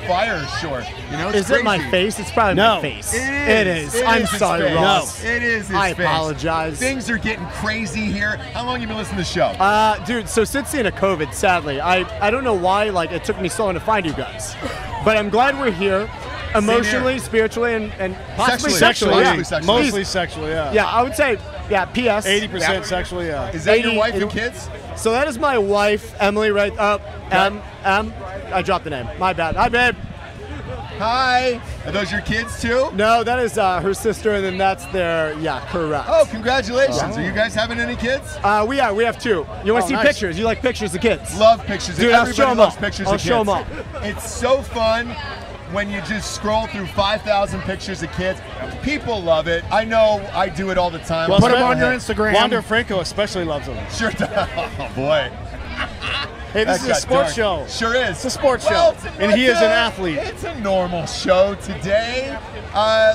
fire short. It's Is it my crazy. face? It's probably No. my face. It is. It I'm is his sorry, face. Ross. It is his I face. apologize. Things are getting crazy here. How long have you been listening to the show? Dude, so since the end of COVID, sadly, I don't know why it took me so long to find you guys. But I'm glad we're here. Emotionally, spiritually, and possibly Sexually. sexually. Mostly sexually, yeah. Yeah, I would say, PS. 80% sexually, yeah. Is that your 80 wife and kids? So that is my wife, Emily, right up. I dropped the name. My bad. Hi, babe. Hi. Are those your kids too? No, that is her sister, and then that's their, correct. Oh, congratulations. Are you guys having any kids? We have two. You want to see nice. pictures? You like pictures of kids? Love pictures. Dude, I'll Everybody show 'em loves up. pictures I'll of kids. show 'em up. It's so fun when you just scroll through 5,000 pictures of kids. People love it. I know I do it all the time. Put them on your Instagram. Wander Franco especially loves them. Sure does. Oh, boy. Hey, this That is a got sports dark. show. Sure is. It's a sports Well, show. And he is an athlete. It's a normal show today.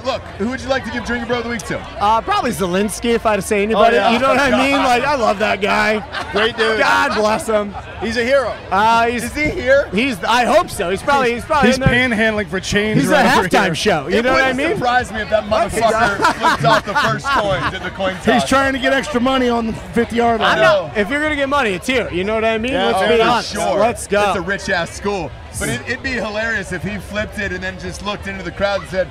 Look, who would you like to give Drinkin' Bro of the Week to? Probably Zelensky, if I had to say anybody. Oh, yeah. You know what I mean? God. Like, I love that guy. Great dude. God bless him. He's a hero. Is he here? I hope so. He's probably He's in there. panhandling for change. He's right a over halftime here. show. You It know what I wouldn't mean? surprise me if that motherfucker flipped off the first coin, did the coin toss. He's trying to get extra money on the 50-yard line. I'm not, if you're gonna get money, it's here. You know what I mean? Yeah, Let's oh, be for honest. Sure. Let's go. It's a rich ass school. But it'd be hilarious if he flipped it and then just looked into the crowd and said,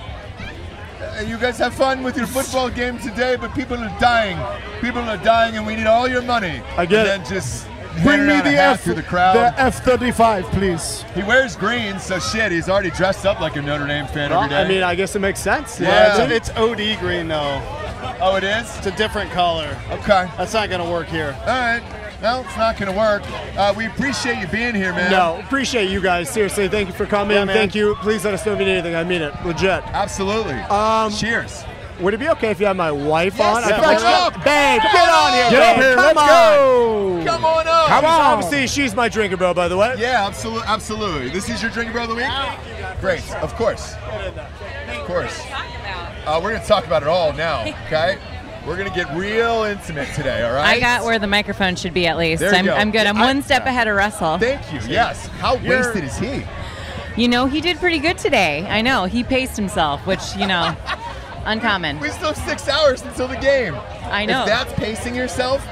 you guys have fun with your football game today, but people are dying. People are dying and we need all your money. I get and it. then just Bring me handed out a the hat through the crowd. the F-35, please. He wears green, so shit, he's already dressed up like a Notre Dame fan Well, every day. I mean, I guess it makes sense. Yeah. It's OD green, though. Oh, it is? It's a different color. Okay. That's not going to work here. All right. No, it's not going to work. We appreciate you being here, man. No, appreciate you guys. Seriously, thank you for coming. Yeah, man. Thank you. Please let us know if you need anything. I mean it. Legit. Absolutely. Cheers. Would it be okay if you had my wife Yes, on? I come feel like on she- up. Babe, Come get on on here. up. Get up babe. here. Come Let's on. go. Come on up. Come on. Obviously, she's my drinker bro, by the way. Yeah, absolutely. This is your Drinkin' Bro of the Week? Great, of course. Of course. We're going to talk about it all now, okay? We're going to get real intimate today, all right? I got where the microphone should be at least. There you go. I'm good. I'm one step ahead of Russell. Thank you, yes. How wasted is he? You know, he did pretty good today. I know. He paced himself, which, uncommon. We still have 6 hours until the game. I know. If that's pacing yourself,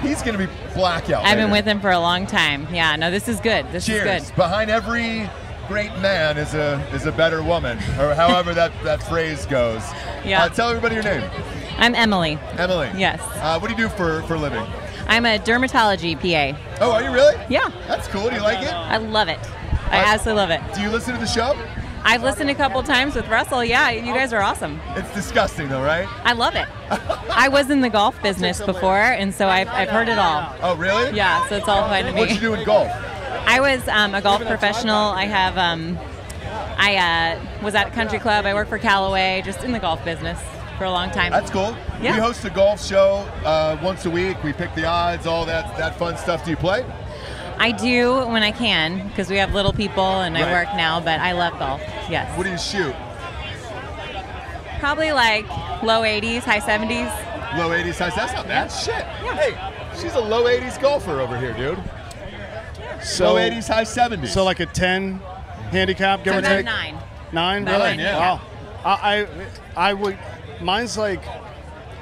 he's going to be blackout I've been later. with him for a long time. Yeah, no, this is good. This Cheers. is good. Behind every great man is a better woman, or however that phrase goes. Yeah. Tell everybody your name. I'm Emily. Emily. Yes. What do you do for a living? I'm a dermatology PA. Oh, are you really? Yeah. That's cool. Do you like it? I love it. I absolutely love it. Do you listen to the show? I've listened a couple times with Russell. Yeah, you guys are awesome. It's disgusting, though, right? I love it. I was in the golf business before, and so I've heard it all. Oh, really? Yeah, so it's all fun to me. What'd you do in golf? I was a golf professional. I have I was at a country club. I work for Callaway, just in the golf business for a long time. That's cool. Yeah. We host a golf show once a week. We pick the odds, all that fun stuff. Do you play? I do when I can, because we have little people and I work now, but I love golf, yes. What do you shoot? Probably like low 80s, high 70s. Low 80s, high 70s. That's not bad. Shit. Yeah. Hey, she's a low 80s golfer over here, dude. So, low 80s, high 70s. So like a 10 handicap, give or Sometimes take? 9. 9? About Really? 9, yeah. Wow. I would, mine's like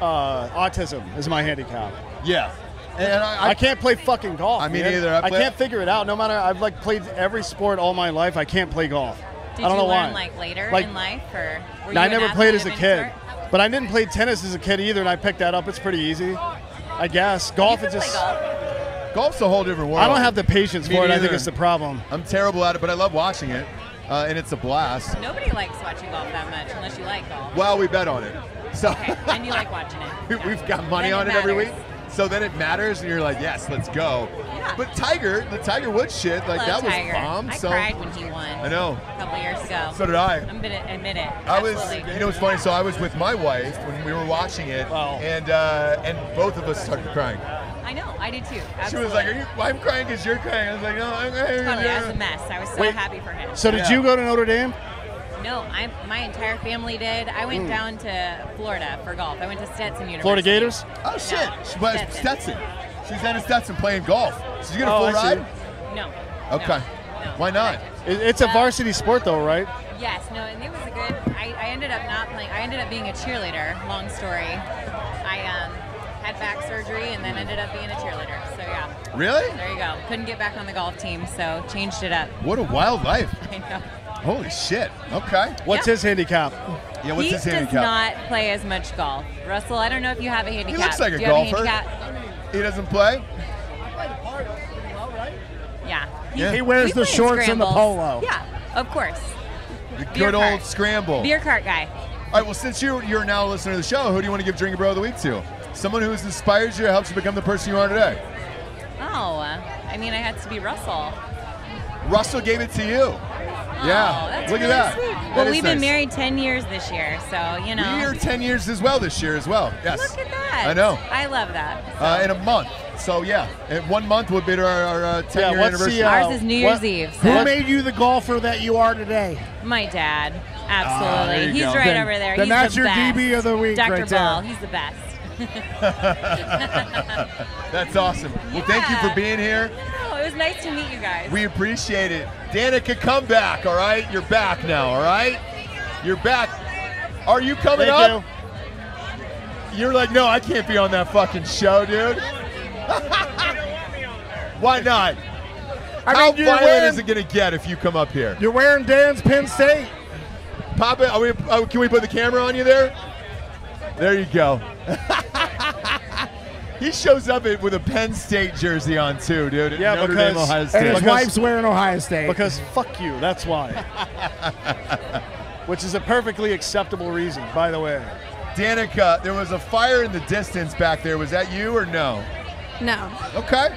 autism is my handicap. Yeah. And I can't play fucking golf. I mean, man. either. I can't figure it out. No matter, I've like played every sport all my life. I can't play golf. Did I don't you know learn why. like later Like- in life, or were you I an never athlete played as of a any kid, sort? but I didn't play tennis as a kid either, and I picked that up. It's pretty easy, I guess. Golf You is can just. play golf. Golf's a whole different world. I don't have the patience Me for it. I think neither. it's the problem. I'm terrible at it, but I love watching it, and it's a blast. Nobody likes watching golf that much unless you like golf. Well, we bet on it. So Okay, and you like watching it. we've got money Then on it it every week. matters. So then it matters, and you're like, yes, let's go. Yeah. But the Tiger Woods shit, like Love that Tiger. was bomb. I So cried when he won. I know. A couple years ago. So did I. I'm gonna admit it. I was, Absolutely. you know, it's funny. So I was with my wife when we were watching it, Wow. and both of us started crying. I know. I did too. She Absolutely. was like, I'm crying because you're crying. I was like, no, I'm crying. Totally. I was a mess. I was so Wait. happy for him. So did Yeah. you go to Notre Dame? No, my entire family did. I went down to Florida for golf. I went to Stetson University. Florida Gators? Oh shit! No, She was Stetson. She's down in Stetson playing golf. So you get a Oh, full I see. ride? No. Okay. No. Why not? It's a varsity sport, though, right? Yes, no, and it was a good. I ended up not playing. I ended up being a cheerleader. Long story. I had back surgery and then ended up being a cheerleader. So yeah, Really? there you go. Couldn't get back on the golf team, so changed it up. What a wild life. I know. Holy shit. Okay. What's Yeah. his handicap? Yeah, what's he his does handicap? not play as much golf. Russell, I don't know if you have a handicap. looks like a Do you have golfer. handicap? He doesn't play? Yeah. Yeah. He wears we the play shorts and the scrambles. polo. Yeah, of course. The Beer good old cart. scramble. Beer cart guy. All right, well, since you're now a listener to the show, who do you want to give Drinkin' Bro of the Week to? Someone who has inspired you, helps you become the person you are today. Oh, I mean, I had to be Russell. Russell gave it to you. Oh, Yeah, that's look at really that. Sweet. That Well, is we've been nice. married 10 years this year, so you know. We're 10 years as well this year as well. Yes. Look at that. I know. I love that. In a month. So yeah, in 1 month would be our 10-year what's anniversary. the, Ours is New Year's what- Eve. Who So. made you the golfer that you are today? My dad. there Absolutely. you He's go. right Then- over there. then He's that's the your best. DB of the week Dr. right there. Ball. He's the best. That's awesome. Well, thank you Yeah. for being here. Oh, it was nice to meet you guys. We appreciate it. Danica, come back, all right? You're back now, all right? You're back. Are you coming Thank up? You're like, no, I can't be on that fucking show, dude. Why not? How I mean, you're violent wearing, is it going to get if you come up here? you're wearing Dan's Penn State. Pop it. Can we put the camera on you there? There you go. He shows up with a Penn State jersey on too, dude. Yeah, Notre Dame, because- Ohio And State. his Because- wife's wearing Ohio State. Because fuck you, that's why. Which is a perfectly acceptable reason, by the way. Danica, there was a fire in the distance back there. Was that you or no? No. Okay.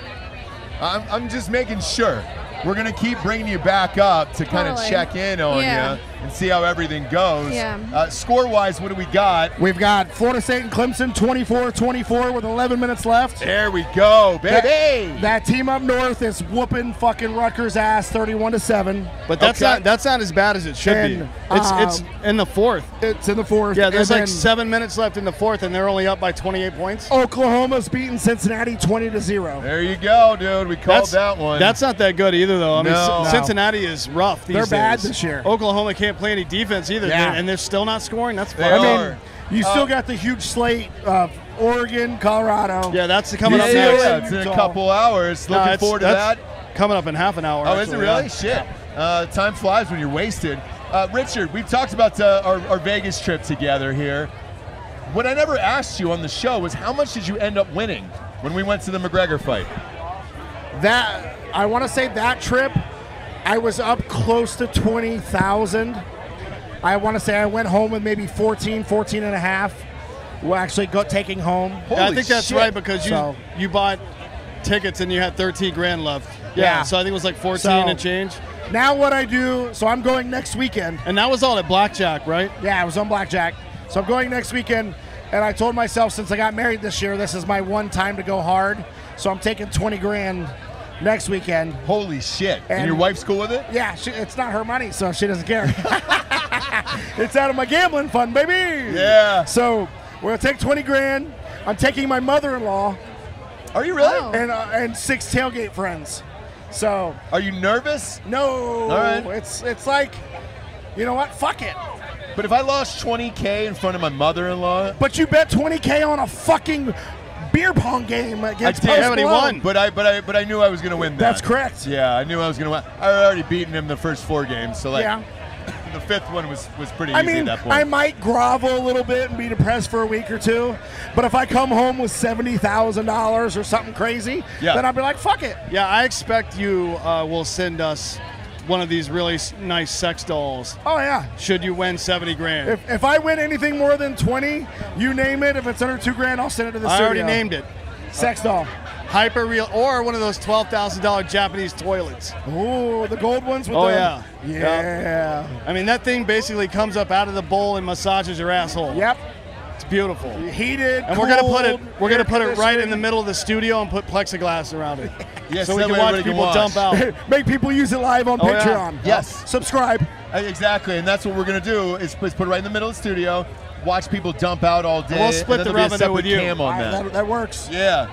I'm just making sure. We're going to keep bringing you back up to kind of Totally. check in on Yeah. you and see how everything goes. Yeah. Score-wise, what do we got? We've got Florida State and Clemson 24-24 with 11 minutes left. There we go, baby. That team up north is whooping fucking Rutgers' ass 31-7. But that's Okay. not as bad as it should And, be. It's in the fourth. It's in the fourth. Yeah, there's And like then 7 minutes left in the fourth, and they're only up by 28 points. Oklahoma's beating Cincinnati 20-0. There you go, dude. We called that one. That's not that good either, though. I mean, No. Cincinnati is rough these They're days. bad this year. Oklahoma can't play any defense either, Yeah. and they're still not scoring. That's They fine. I are. mean, you still got the huge slate of Oregon, Colorado. Yeah, that's coming up yeah, next. yeah, it's in a couple hours. No, Looking forward to that. that's coming up in half an hour. Oh, is it actually, really? yeah. Shit. Time flies when you're wasted. Richard, we've talked about our Vegas trip together here. What I never asked you on the show was how much did you end up winning when we went to the McGregor fight? That, I want to say that trip, I was up close to 20,000. I want to say I went home with maybe 14 and a half. We'll actually taking home. I think that's shit. right because you bought tickets and you had 13 grand left. Yeah. So I think it was like 14 and change. Now what I do, so I'm going next weekend. And that was all at blackjack, right? Yeah, I was on blackjack. So I'm going next weekend, and I told myself since I got married this year, this is my one time to go hard. So I'm taking 20 grand next weekend. Holy shit. And your wife's cool with it? Yeah, it's not her money, so she doesn't care. It's out of my gambling fund, baby. Yeah. So we're going to take 20 grand. I'm taking my mother-in-law. Are you really? And 6 tailgate friends. So. Are you nervous? No. All right. It's like, you know what? Fuck it. But if I lost 20K in front of my mother-in-law. But you bet 20K on a fucking beer pong game against I did, Post Malone. but I knew I was going to win that. That's correct. Yeah, I knew I was going to win. I had already beaten him the first 4 games, so yeah. The 5th one was pretty easy at that point. I might grovel a little bit and be depressed for a week or 2, but if I come home with $70,000 or something crazy, then I'll be like, fuck it. Yeah, I expect you will send us one of these really nice sex dolls. Oh, yeah. Should you win 70 grand. If I win anything more than 20, you name it. If it's under 2 grand, I'll send it to the studio. I already named it. Sex doll. Hyper real, or one of those $12,000 Japanese toilets. Ooh, the gold ones with yeah. Yeah. I mean, that thing basically comes up out of the bowl and massages your asshole. Yep. It's beautiful. Heated, and cold, we're gonna put it right in the middle of the studio and put plexiglass around it. Yes, so we can watch people dump out. Make people use it live on Patreon. Yeah. Yes. Subscribe. Exactly, and that's what we're gonna do is put it right in the middle of the studio, watch people dump out all day. And we'll split the revenue with you. Cam on that. That works. Yeah.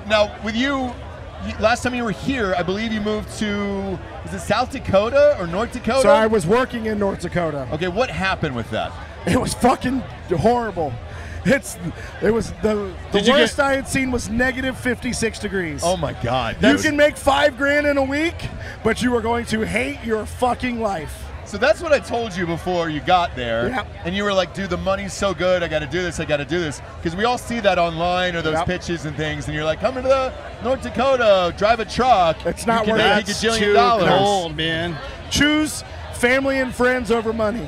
Now, with you, last time you were here, I believe you moved to, is it South Dakota or North Dakota? So I was working in North Dakota. Okay, what happened with that? It was fucking horrible. It was the worst I had seen was negative 56 degrees. Oh my God. You can make $5 grand in a week, but you are going to hate your fucking life. So that's what I told you before you got there. Yep. And you were like, dude, the money's so good, I gotta do this. Because we all see that online or those pitches and things, and you're like, come into the North Dakota, drive a truck. It's not worth it. Make $1 jillion. Cold, man. Choose family and friends over money.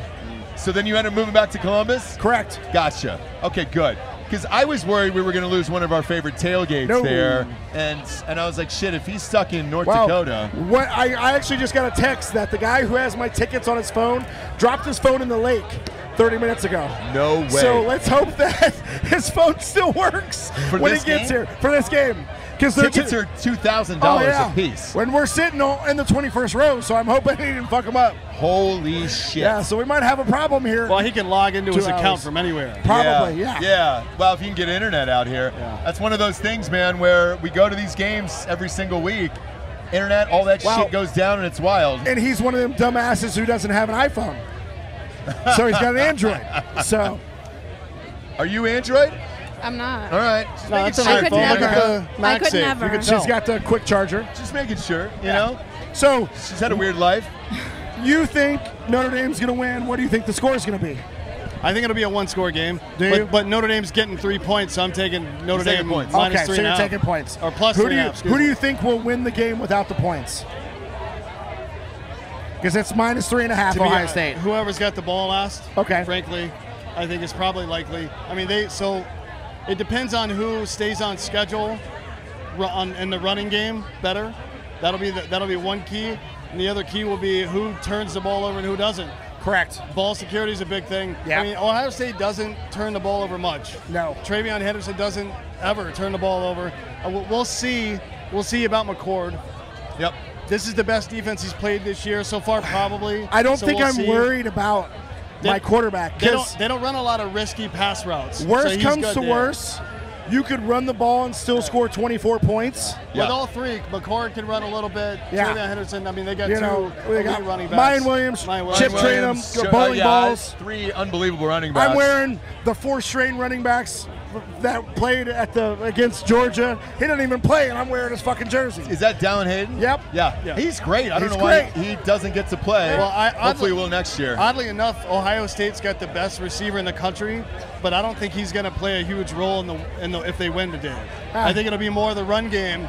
So then you ended up moving back to Columbus? Correct. Gotcha. Okay, good. Because I was worried we were going to lose one of our favorite tailgates there, and I was like, shit, if he's stuck in North Dakota. What I actually just got a text that the guy who has my tickets on his phone dropped his phone in the lake 30 minutes ago. No way. So let's hope that his phone still works when he gets here for this game. Because tickets are $2,000 a piece. When we're sitting in the 21st row, so I'm hoping he didn't fuck him up. Holy shit. Yeah, so we might have a problem here. Well, he can log into his account from anywhere. Probably, yeah. Yeah, well, if you can get internet out here. Yeah. That's one of those things, man, where we go to these games every single week. Internet, all that shit goes down, and it's wild. And he's one of them dumbasses who doesn't have an iPhone. So he's got an Android. So, are you Android? I'm not. All right. I could never. I could never. She's got the quick charger. Just making sure, you know? So she's had a weird life. You think Notre Dame's going to win? What do you think the score is going to be? I think it'll be a one-score game. Do you? But Notre Dame's getting 3 points, so I'm taking Notre Dame points. minus okay, 3.5. so you're taking points. Or plus 3.5. Who do you think will win the game without the points? Because it's minus 3.5 Ohio State. Whoever's got the ball last. Okay. Frankly, I think is probably likely. I mean, it depends on who stays on schedule in the running game better. That'll be one key, and the other key will be who turns the ball over and who doesn't. Correct. Ball security is a big thing. Yeah. I mean, Ohio State doesn't turn the ball over much. No. Travion Henderson doesn't ever turn the ball over. We'll see. We'll see about McCord. Yep. This is the best defense he's played this year so far, probably. I don't think I'm worried about my quarterback. They don't run a lot of risky pass routes. Worst comes to worst, you could run the ball and still score 24 points. With all three, McCord can run a little bit. Yeah. Travion Henderson, I mean, they got they got running backs. Mayan Williams, Chip Trainum, bowling balls. 3 unbelievable running backs. I'm wearing the 4 strain running backs that played against Georgia, he didn't even play, and I'm wearing his fucking jersey. Is that Dallin Hayden? Yep. Yeah. He's great. I don't He's know why great. he doesn't get to play. Well, hopefully he will next year. Oddly enough, Ohio State's got the best receiver in the country, but I don't think he's going to play a huge role in the if they win today. I think it'll be more of the run game.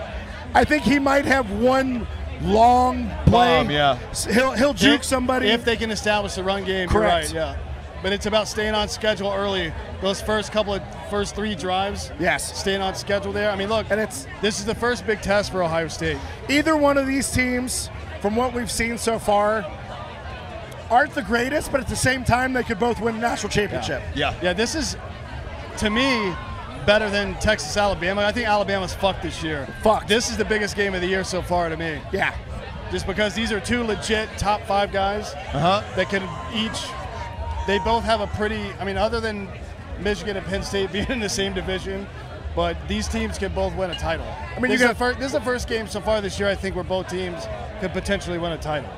I think he might have one long play. Yeah. He'll juke somebody. If they can establish the run game. Correct. You're right, yeah. But it's about staying on schedule early. Those first 3 drives. Yes. Staying on schedule there. I mean, look, And this is the first big test for Ohio State. either one of these teams, from what we've seen so far, aren't the greatest, but at the same time, they could both win a national championship. Yeah. Yeah, this is, to me, better than Texas, Alabama. I think Alabama's fucked this year. Fucked. This is the biggest game of the year so far to me. Yeah. Just because these are 2 legit top 5 guys that can each, they both have a pretty, I mean, other than Michigan and Penn State being in the same division, but these teams can both win a title. I mean, this is the first game so far this year, I think, where both teams could potentially win a title.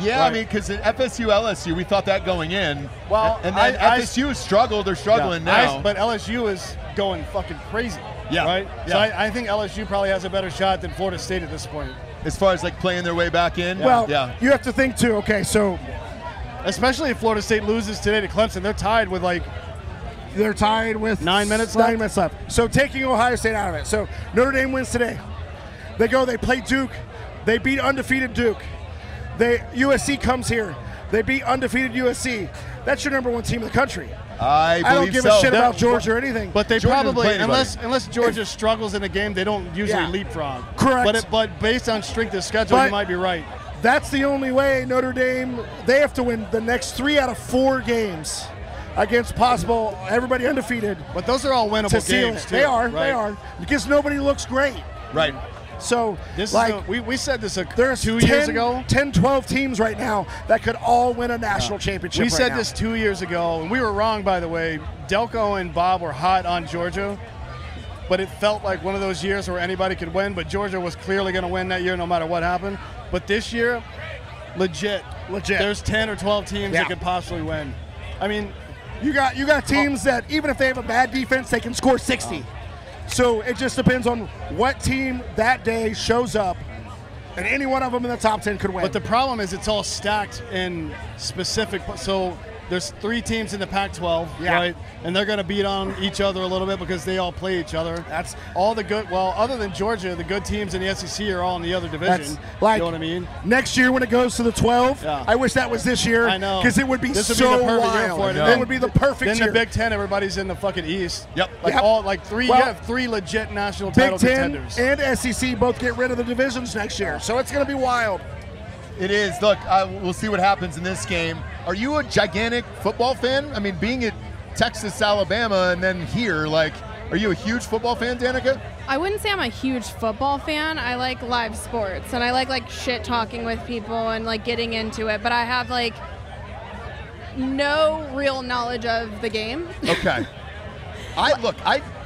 Yeah, Right. I mean, because at FSU, LSU, we thought that going in. Well, and then FSU struggled. They're struggling now. But LSU is going fucking crazy. Yeah. Right? Yeah. So I think LSU probably has a better shot than Florida State at this point. As far as like playing their way back in. Well, yeah. you have to think too. Okay, so Especially if Florida State loses today to Clemson. They're tied with they're tied with 9 minutes 9 left? minutes left. So taking Ohio State out of it. So Notre Dame wins today. They play Duke. They beat undefeated Duke. USC comes here. They beat undefeated USC. That's your number 1 team in the country. I don't give a shit about Georgia or anything. But they Georgia doesn't probably, play anybody. unless Georgia struggles in a game, they don't usually Yeah. leapfrog. Correct. But based on strength of schedule, you might be right. That's the only way Notre Dame, they have to win the next 3 out of 4 games against possible everybody undefeated But those are all winnable to seal games, it. too. They are, right? they are. Because nobody looks great. Right. So, This like, is we said this there's 2 10, years ago. 10, 12 teams right now that could all win a national championship We right said now. this 2 years ago, and we were wrong, by the way. Delco and Bob were hot on Georgia, but it felt like one of those years where anybody could win, but Georgia was clearly going to win that year no matter what happened. But this year, legit. There's 10 or 12 teams that could possibly win. I mean, You got teams that even if they have a bad defense, they can score 60. So it just depends on what team that day shows up, and any one of them in the top 10 could win. but the problem is it's all stacked in specific. So there's 3 teams in the Pac-12, right? And they're going to beat on each other a little bit because they all play each other. That's all the good. Well, other than Georgia, the good teams in the SEC are all in the other division. That's like, you know what I mean? Next year when it goes to the 12, Yeah. I wish that was this year. I know. Because it would be This would so be the perfect year wild. for it. It would be the perfect Then year. the Big Ten, everybody's in the fucking East. Yep. Like Yep. all like 3. Well, you have 3 legit national Big title Ten contenders. and SEC both get rid of the divisions next year. So it's going to be wild. It is. Look, we'll see what happens in this game. Are you a gigantic football fan? I mean, being at Texas, Alabama, and then here, like, are you a huge football fan, Danica? I wouldn't say I'm a huge football fan. I like live sports, and I like shit talking with people and like getting into it. But I have like no real knowledge of the game. Okay.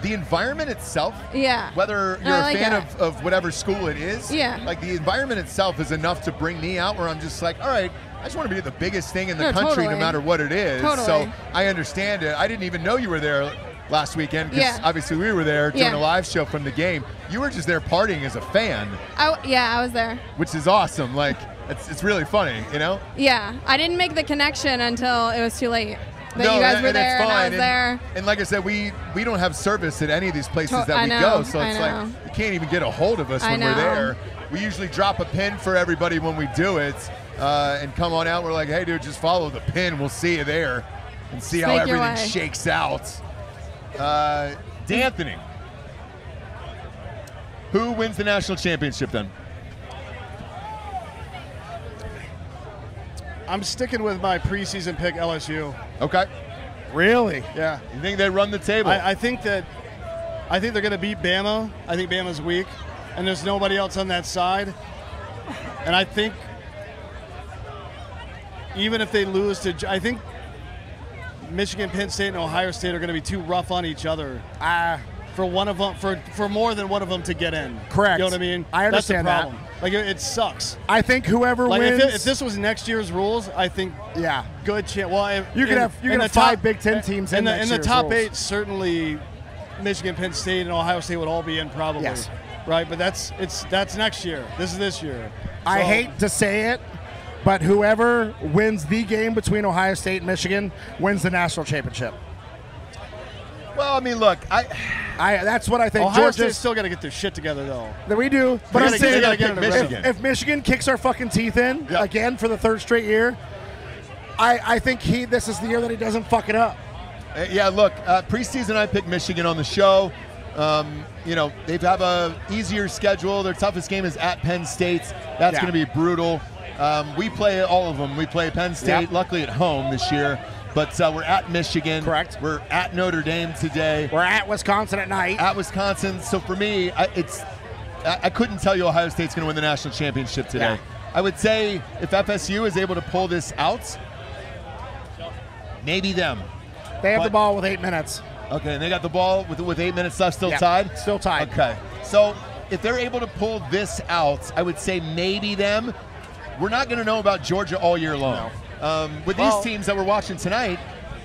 The environment itself, Yeah. whether you're I a like fan it. of whatever school it is, Yeah. like the environment itself is enough to bring me out where I'm just like, all right, I just want to be the biggest thing in the No, country totally. no matter what it is. Totally. So I understand it. I didn't even know you were there last weekend because Yeah. obviously we were there doing Yeah. a live show from the game. You were just there partying as a fan, I was there. which is awesome. Like, it's really funny, you know? Yeah, I didn't make the connection until it was too late. That No, you guys and were it's there and I fine. was there. And like I said, we don't have service at any of these places that I we know, go, so it's I like know. you can't even get a hold of us I when we're know. there. We usually drop a pin for everybody when we do it, and come on out. We're like, hey, dude, just follow the pin. We'll see you there, and see how Make your everything way. shakes out. D'Anthony, who wins the national championship then? I'm sticking with my preseason pick, LSU. Okay. Really? Yeah. You think they run the table? I think they're going to beat Bama. I think Bama's weak, and there's nobody else on that side. And I think even if they lose to, I think Michigan, Penn State, and Ohio State are going to be too rough on each other. For one of them, for more than one of them to get in. Correct. You know what I mean? I understand That's that. the problem. Like it sucks. I think whoever Like wins. if this was next year's rules, I think good chance. Well, You could have 5 Big Ten teams in the next the year's top rules. 8. Certainly, Michigan, Penn State, and Ohio State would all be in probably. Yes. Right, but that's next year. This is this year. I So- hate to say it, but whoever wins the game between Ohio State and Michigan wins the national championship. Well, I mean, look, That's what I think. Ohio Georgia's State's still got to get their shit together, though. that we do. But I'm They saying gotta get in the Michigan. if Michigan kicks our fucking teeth in Yeah. again for the third straight year, I think this is the year that he doesn't fuck it up. yeah, look, preseason I picked Michigan on the show. You know, they have a easier schedule. Their toughest game is at Penn State. That's Yeah. going to be brutal. We play all of them. We play Penn State, Yep. luckily at home this year. But we're at Michigan. Correct. We're at Notre Dame today. We're at Wisconsin at night. At Wisconsin. So for me, I couldn't tell you Ohio State's going to win the national championship today. Yeah. I would say if FSU is able to pull this out, maybe them. They have But- the ball with 8 minutes. Okay, and they got the ball with 8 minutes left, still Yeah, tied? still tied. Okay. So if they're able to pull this out, I would say maybe them. We're not going to know about Georgia all year long. With these teams that we're watching tonight,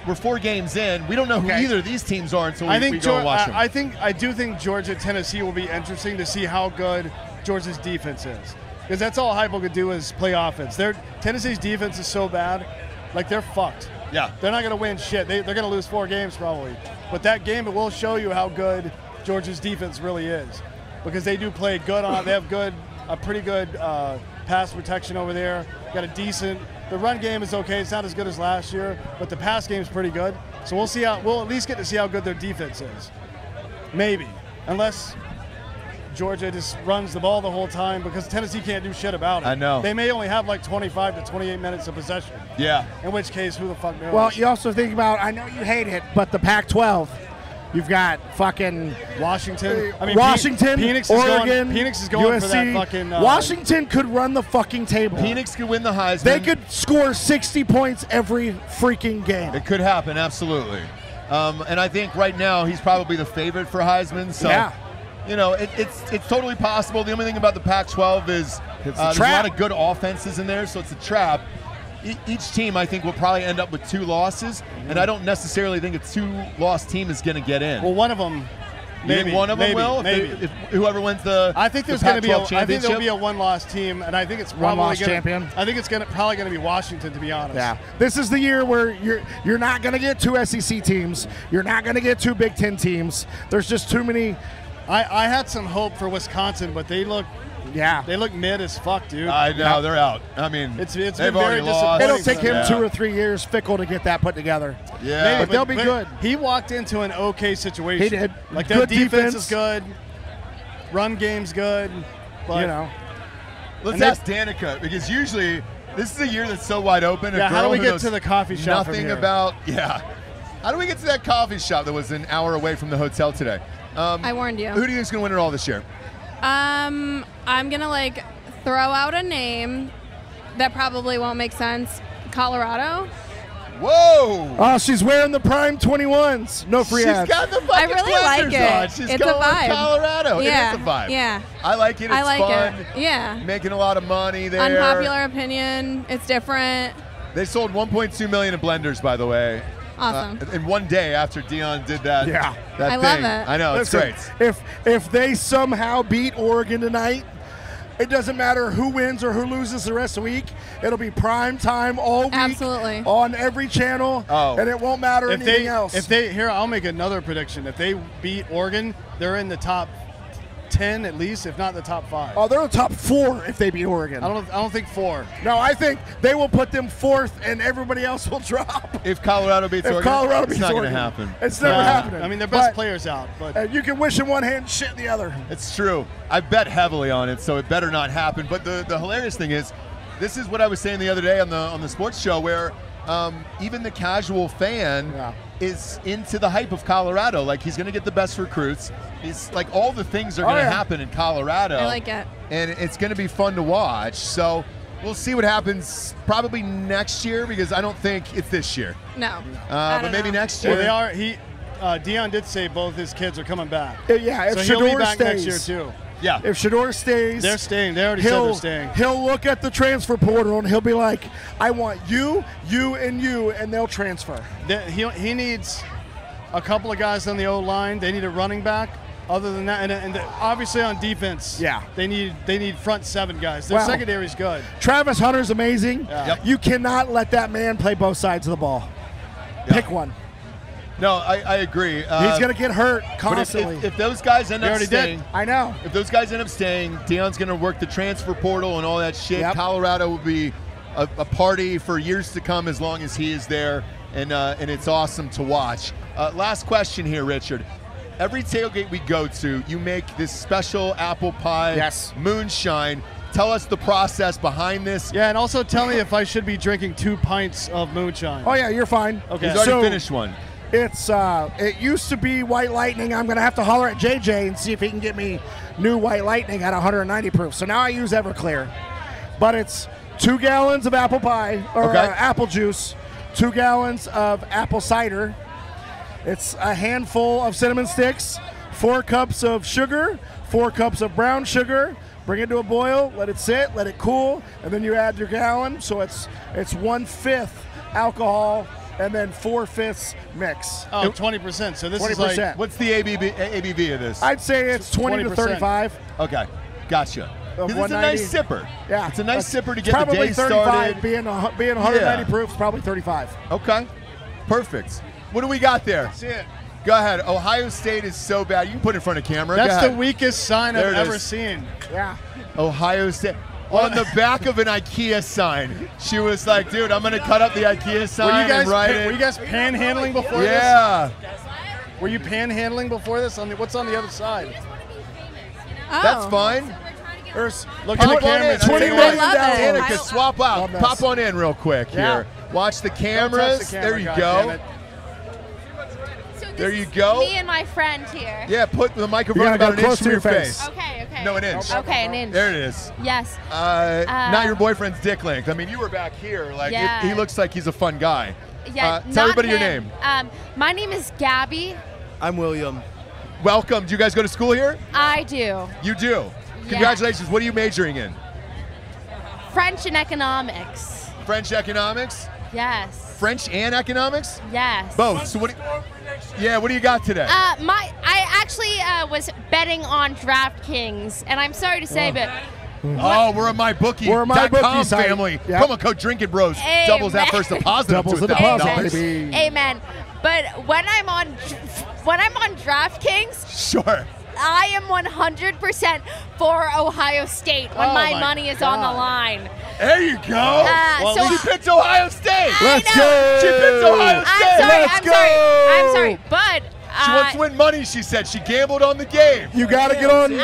we're 4 games in. We don't know who Okay. either of these teams are until I we think go and watch them. I do think Georgia Tennessee will be interesting to see how good Georgia's defense is, because that's all Heupel could do is play offense. Tennessee's defense is so bad, like they're fucked. Yeah. They're not going to win shit. They're going to lose 4 games probably. But that game, it will show you how good Georgia's defense really is, because they do play good on. They have a pretty good pass protection over there. Got a decent. The run game is okay. It's not as good as last year, but the pass game is pretty good. So we'll at least get to see how good their defense is. Maybe, unless Georgia just runs the ball the whole time, because Tennessee can't do shit about it. I know. They may only have like 25 to 28 minutes of possession. Yeah. In which case, who the fuck knows? Well, you also think about, I know you hate it, but the Pac-12, you've got fucking Washington. Washington, Phoenix Oregon, is going USC. for that fucking. Washington could run the fucking table. Phoenix could win the Heisman. They could score 60 points every freaking game. It could happen, absolutely. And I think right now he's probably the favorite for Heisman. So, Yeah. you know, it's totally possible. The only thing about the Pac-12 is there's a trap. lot of good offenses in there, so it's a trap. Each team, I think, will probably end up with 2 losses, and I don't necessarily think a 2-loss team is going to get in. Well, one of them. You Maybe think one of them will? Maybe. If whoever wins the I think there's the going to be. Pac-12 I think there'll be championship? a one-loss team, and I think it's probably One-loss gonna, champion? I think it's probably going to be Washington, to be honest. Yeah, this is the year where you're not going to get 2 SEC teams. You're not going to get 2 Big Ten teams. There's just too many. I had some hope for Wisconsin, but they look Yeah, mid as fuck, dude. I know, they're out. I mean, It's they've been already very lost. it'll disappointing. take him Yeah. 2 or 3 years, Fickle, to get that put together. Yeah. Maybe, But they'll be good. He walked into an okay situation. He did. Like their Good defense defense. is good, run game's good, but You know, Let's And ask Danica, because usually this is a year that's so wide open. A Yeah, how do girl we who get knows to the coffee shop from Nothing here? about, yeah. How do we get to that coffee shop that was an hour away from the hotel today? I warned you. Who do you think's going to win it all this year? I'm gonna throw out a name that probably won't make sense. Colorado. Whoa! oh, she's wearing the Prime 21s. No free She's ads. got the fucking I really like blazers it. on. She's It's a going with vibe. Colorado. Yeah, It is a vibe. yeah. I like it. It's I like fun. it. Yeah. Making a lot of money there. Unpopular opinion. It's different. They sold 1.2 million in blenders, by the way. Awesome. In one day after Dion did that. Yeah. That I thing. love it. I know, it's Listen, great. If they somehow beat Oregon tonight, it doesn't matter who wins or who loses the rest of the week. It'll be prime time all week. Absolutely. On every channel. Oh. And it won't matter anything else. I'll make another prediction. If they beat Oregon, they're in the top 10 at least, if not the top 5. Oh, they're the top 4 if they beat Oregon. I don't think 4. No, I think they will put them 4th and everybody else will drop. If Colorado beats If Oregon, Colorado it's beats not Oregon. going to happen. It's never happening. I mean, their best But, players out, but you can wish in one hand, shit in the other. It's true. I bet heavily on it, so it better not happen. But the hilarious thing is, this is what I was saying the other day on the sports show, where even the casual fan is into the hype of Colorado. Like, he's going to get the best recruits. He's like, all the things are going to happen in Colorado. I like it. And it's going to be fun to watch. So we'll see what happens probably next year, because I don't think it's this year. No. I But don't maybe know. next year. well, they are. Dion did say both his kids are coming back. Yeah, if So he'll be Shador back stays. next year too. Yeah. If Shador stays, They're staying. They already said they're staying. He'll look at the transfer portal and he'll be like, I want you, you, and you, and they'll transfer. He needs a couple of guys on the O-line. They need a running back. Other than that, and obviously on defense, they need front 7 guys. Their secondary is good. Travis Hunter's amazing. Yeah. Yep. You cannot let that man play both sides of the ball. Pick one. No, I agree. He's going to get hurt But constantly. if those guys end up staying, I know. if those guys end up staying, Deion's going to work the transfer portal and all that shit. Yep. Colorado will be a party for years to come as long as he is there, and it's awesome to watch. Last question here, Richard. Every tailgate we go to, you make this special apple pie moonshine. Tell us the process behind this. Yeah, and also tell me if I should be drinking 2 pints of moonshine. Oh, yeah, you're fine. Okay. He's already finished one. It's it used to be White Lightning. I'm going to have to holler at JJ and see if he can get me new White Lightning at 190 proof. So now I use Everclear. But it's 2 gallons of apple pie, or apple juice, 2 gallons of apple cider. It's a handful of cinnamon sticks, 4 cups of sugar, 4 cups of brown sugar. Bring it to a boil, let it sit, let it cool, and then you add your gallon. So it's 1/5 alcohol and then 4/5 mix. Oh, 20%. So this 20%. is like, What's the ABV of this? I'd say it's 20 to 35. Okay, gotcha. Of 'Cause it's a nice sipper. Yeah, it's a nice sipper to get probably the day 35, started. Being 190 proof is probably 35. Okay, perfect. What do we got there? That's it. Go ahead. Ohio State is so bad. You can put it in front of camera. That's Go the ahead. weakest sign There I've it ever is. seen. Yeah. Ohio State. On the back of an IKEA sign, she was like, "Dude, I'm gonna cut up the IKEA sign and write it." Were you guys panhandling before Yeah. this? Were you panhandling before this? What's on the other side? That's fine. Look at the Pop on camera. in. $20 Danica, million. Danica, swap out. Love this. Pop on in real quick here. Watch the cameras. Don't touch the camera, There you goddammit. go. So There this you is go. Me and my friend here. Yeah, put the You microphone gotta about go an close inch to from your your face. face. Okay. No, an inch. Okay, an inch. There it is. Yes. Not your boyfriend's dick length. I mean, you were back here. Like, Yeah. he looks like he's a fun guy. Yeah. Tell not everybody your him. name. My name is Gabby. I'm William. Welcome. Do you guys go to school here? I do You do. Congratulations. What are you majoring in? French and economics. French economics? Yes. French and economics? Yes. Both. So what do you got today? I actually was betting on DraftKings, and I'm sorry to say, but Oh, we're a MyBookie.com We're a MyBookie site. family. Yep. Promo code Drinkin' Bros Amen. doubles that first deposit. Doubles up the to $1,000. deposit, baby. amen. But when I'm on DraftKings, Sure. I am 100% for Ohio State when Oh my my money is on the God. line. There you go. So she picked Ohio State. Let's know. go. She picked Ohio State. I'm sorry. Let's I'm go. sorry. I'm sorry. But She wants to win money, she said. She gambled on the game. You got to get on.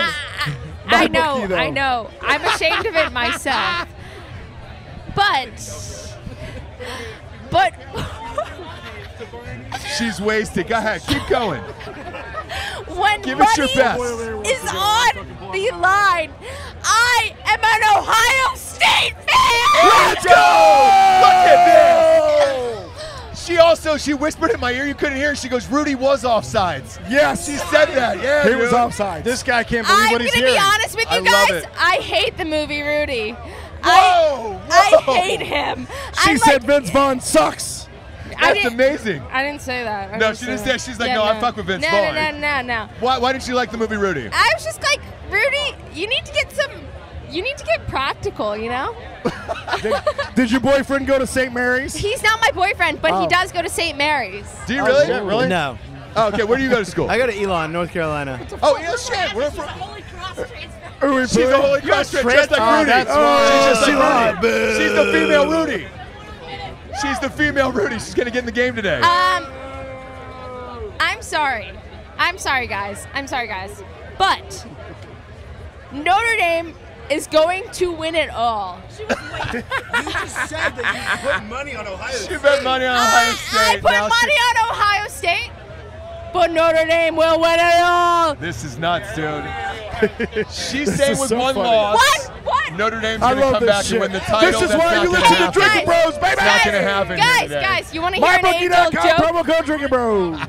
I know. bookie, though. I know. I'm ashamed of it myself. But She's wasted. Go ahead. Keep going. when Give us your money best. is on the line, I am an Ohio State fan. Let's go! Look at this. She whispered in my ear. You couldn't hear. She goes, Rudy was offsides. Yes. She said that. Yeah, He was dude. offside. This guy can't believe I'm what he's gonna hearing. be honest with you I love guys. it. I hate the movie Rudy. Whoa! I Whoa. hate him. She said Vince Vaughn sucks. That's amazing. I didn't say that. No, she didn't say that. She's like, no, I fuck with Vince Vaughn. No. Why didn't you like the movie Rudy? I was just like, Rudy, you need to get practical, you know? Did your boyfriend go to St. Mary's? He's not my boyfriend, but Oh. he does go to St. Mary's. Do you really? shit, really? No. Oh, okay, where do you go to school? I go to Elon, North Carolina. Oh, yeah, shit. We're from. Ooh, She's a Holy Cross transfer, just like Oh, Rudy. that's She's just she like lied. Rudy. She's the female Rudy. She's the female Rudy. She's gonna get in the game today. I'm sorry. I'm sorry, guys. But Notre Dame is going to win it all. You just said that you put money on Ohio She bet money on Ohio I State. put Now money on Ohio State, but Notre Dame will win it all. This is nuts, dude. She's This staying is with so one funny. loss. What? Notre Dame's I gonna love come this back shit. and win the title. This is That's why not you gonna listen to happen. Drinkin' Bros, baby. It's not gonna happen here today. Guys, you want to hear an age-old MyBookie.com, joke? promo code Drinkin' Bros.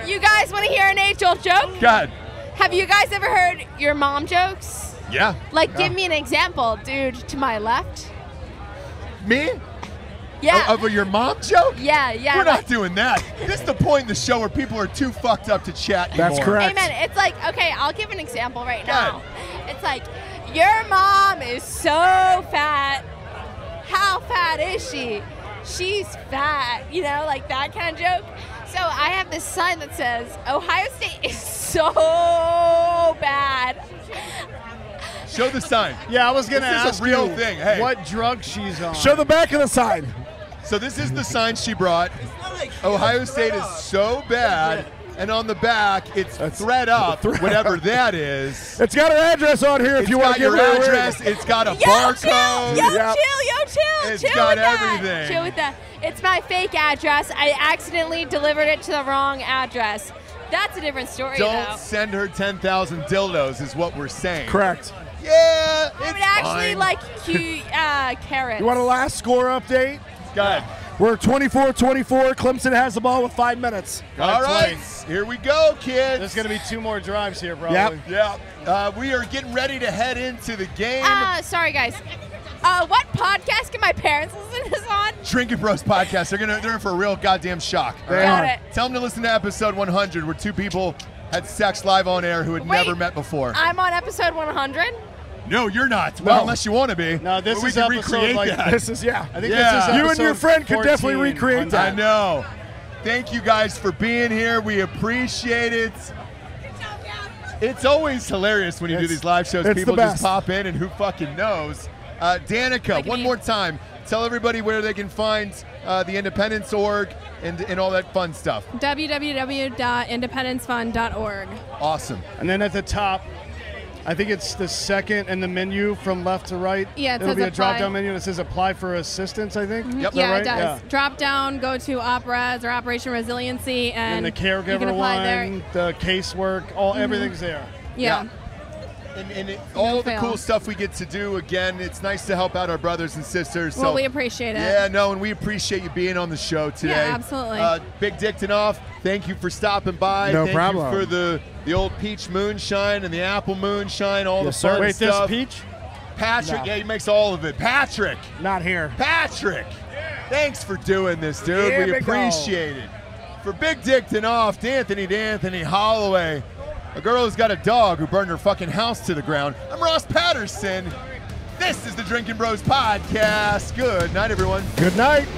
You guys want to hear an age-old joke? God. Have you guys ever heard your mom jokes? Yeah. Like, give me an example, dude, to my left. Me? Yeah. Of your mom joke? Yeah, yeah. We're not doing that. This is the point in the show where people are too fucked up to chat anymore. That's correct. Amen. It's like, okay, I'll give an example right Go now. It's like, your mom is so fat. How fat is she? She's fat. You know, like that kind of joke. So I have this sign that says, Ohio State is so bad. Show the sign. Yeah, I was going to This is a ask real you thing. Hey. what drug she's on. Show the back of the sign. So this is the sign she brought. Ohio State is so bad, and on the back it's thread up, whatever that is. It's got her address on here if It's you want got to give your her a ring. address. It's got a Yo, barcode. chill, Yeah. chill. It's Chill got with that. everything. Chill with that. It's my fake address. I accidentally delivered it to the wrong address. That's a different story, Don't though. send her 10,000 dildos, is what we're saying. Correct. Yeah, it's I would actually fine. like cute carrots. You want a last score update? Go ahead. We're 24-24. Clemson has the ball with 5 minutes. All right, here we go, kids. There's going to be 2 more drives here, probably. Yep. Yeah, we are getting ready to head into the game. Sorry, guys. What podcast can my parents listen to this on? Drinkin Bros podcast. They're in for a real goddamn shock. Got it. Tell them to listen to episode 100, where 2 people had sex live on air who had Wait, never met before. I'm on episode 100. No, you're not. Well, No. unless you want to be. No, this But we is can episode, recreate like, that. This is, yeah. I think Yeah. this is You and your episode friend could definitely 14 recreate on that. I know. Thank you guys for being here. We appreciate it. It's always hilarious when you do It's- these live shows. it's People the just best. pop in, and who fucking knows? Danica, Like one me. more time. Tell everybody where they can find the Independence org and all that fun stuff. www.independencefund.org. Awesome. And then at the top, I think it's the second in the menu from left to right. Yeah, it It'll says be a apply. drop-down menu that says apply for assistance, I think. Yep. Is that Yeah, right? it does. Yeah. Drop down, go to OpRes or Operation Resiliency, And and the you can caregiver apply one, there. the casework, everything's there. Yeah. And all the fail. cool stuff we get to do, again, it's nice to help out our brothers and sisters. Well, so, we appreciate it. Yeah, no, and we appreciate you being on the show today. Yeah, absolutely. Big Dick Danoff, thank you for stopping by. No thank problem. you for the old peach moonshine and the apple moonshine, all Yes, the sir. fun Wait, stuff. this peach? Patrick, No. yeah, he makes all of it. Patrick, Not here. thanks for doing this, dude. Here we we go. appreciate it. For Big Dick Danoff, D'Anthony Holloway, a girl who's got a dog who burned her fucking house to the ground. I'm Ross Patterson. This is the Drinkin Bros podcast. Good night, everyone. Good night.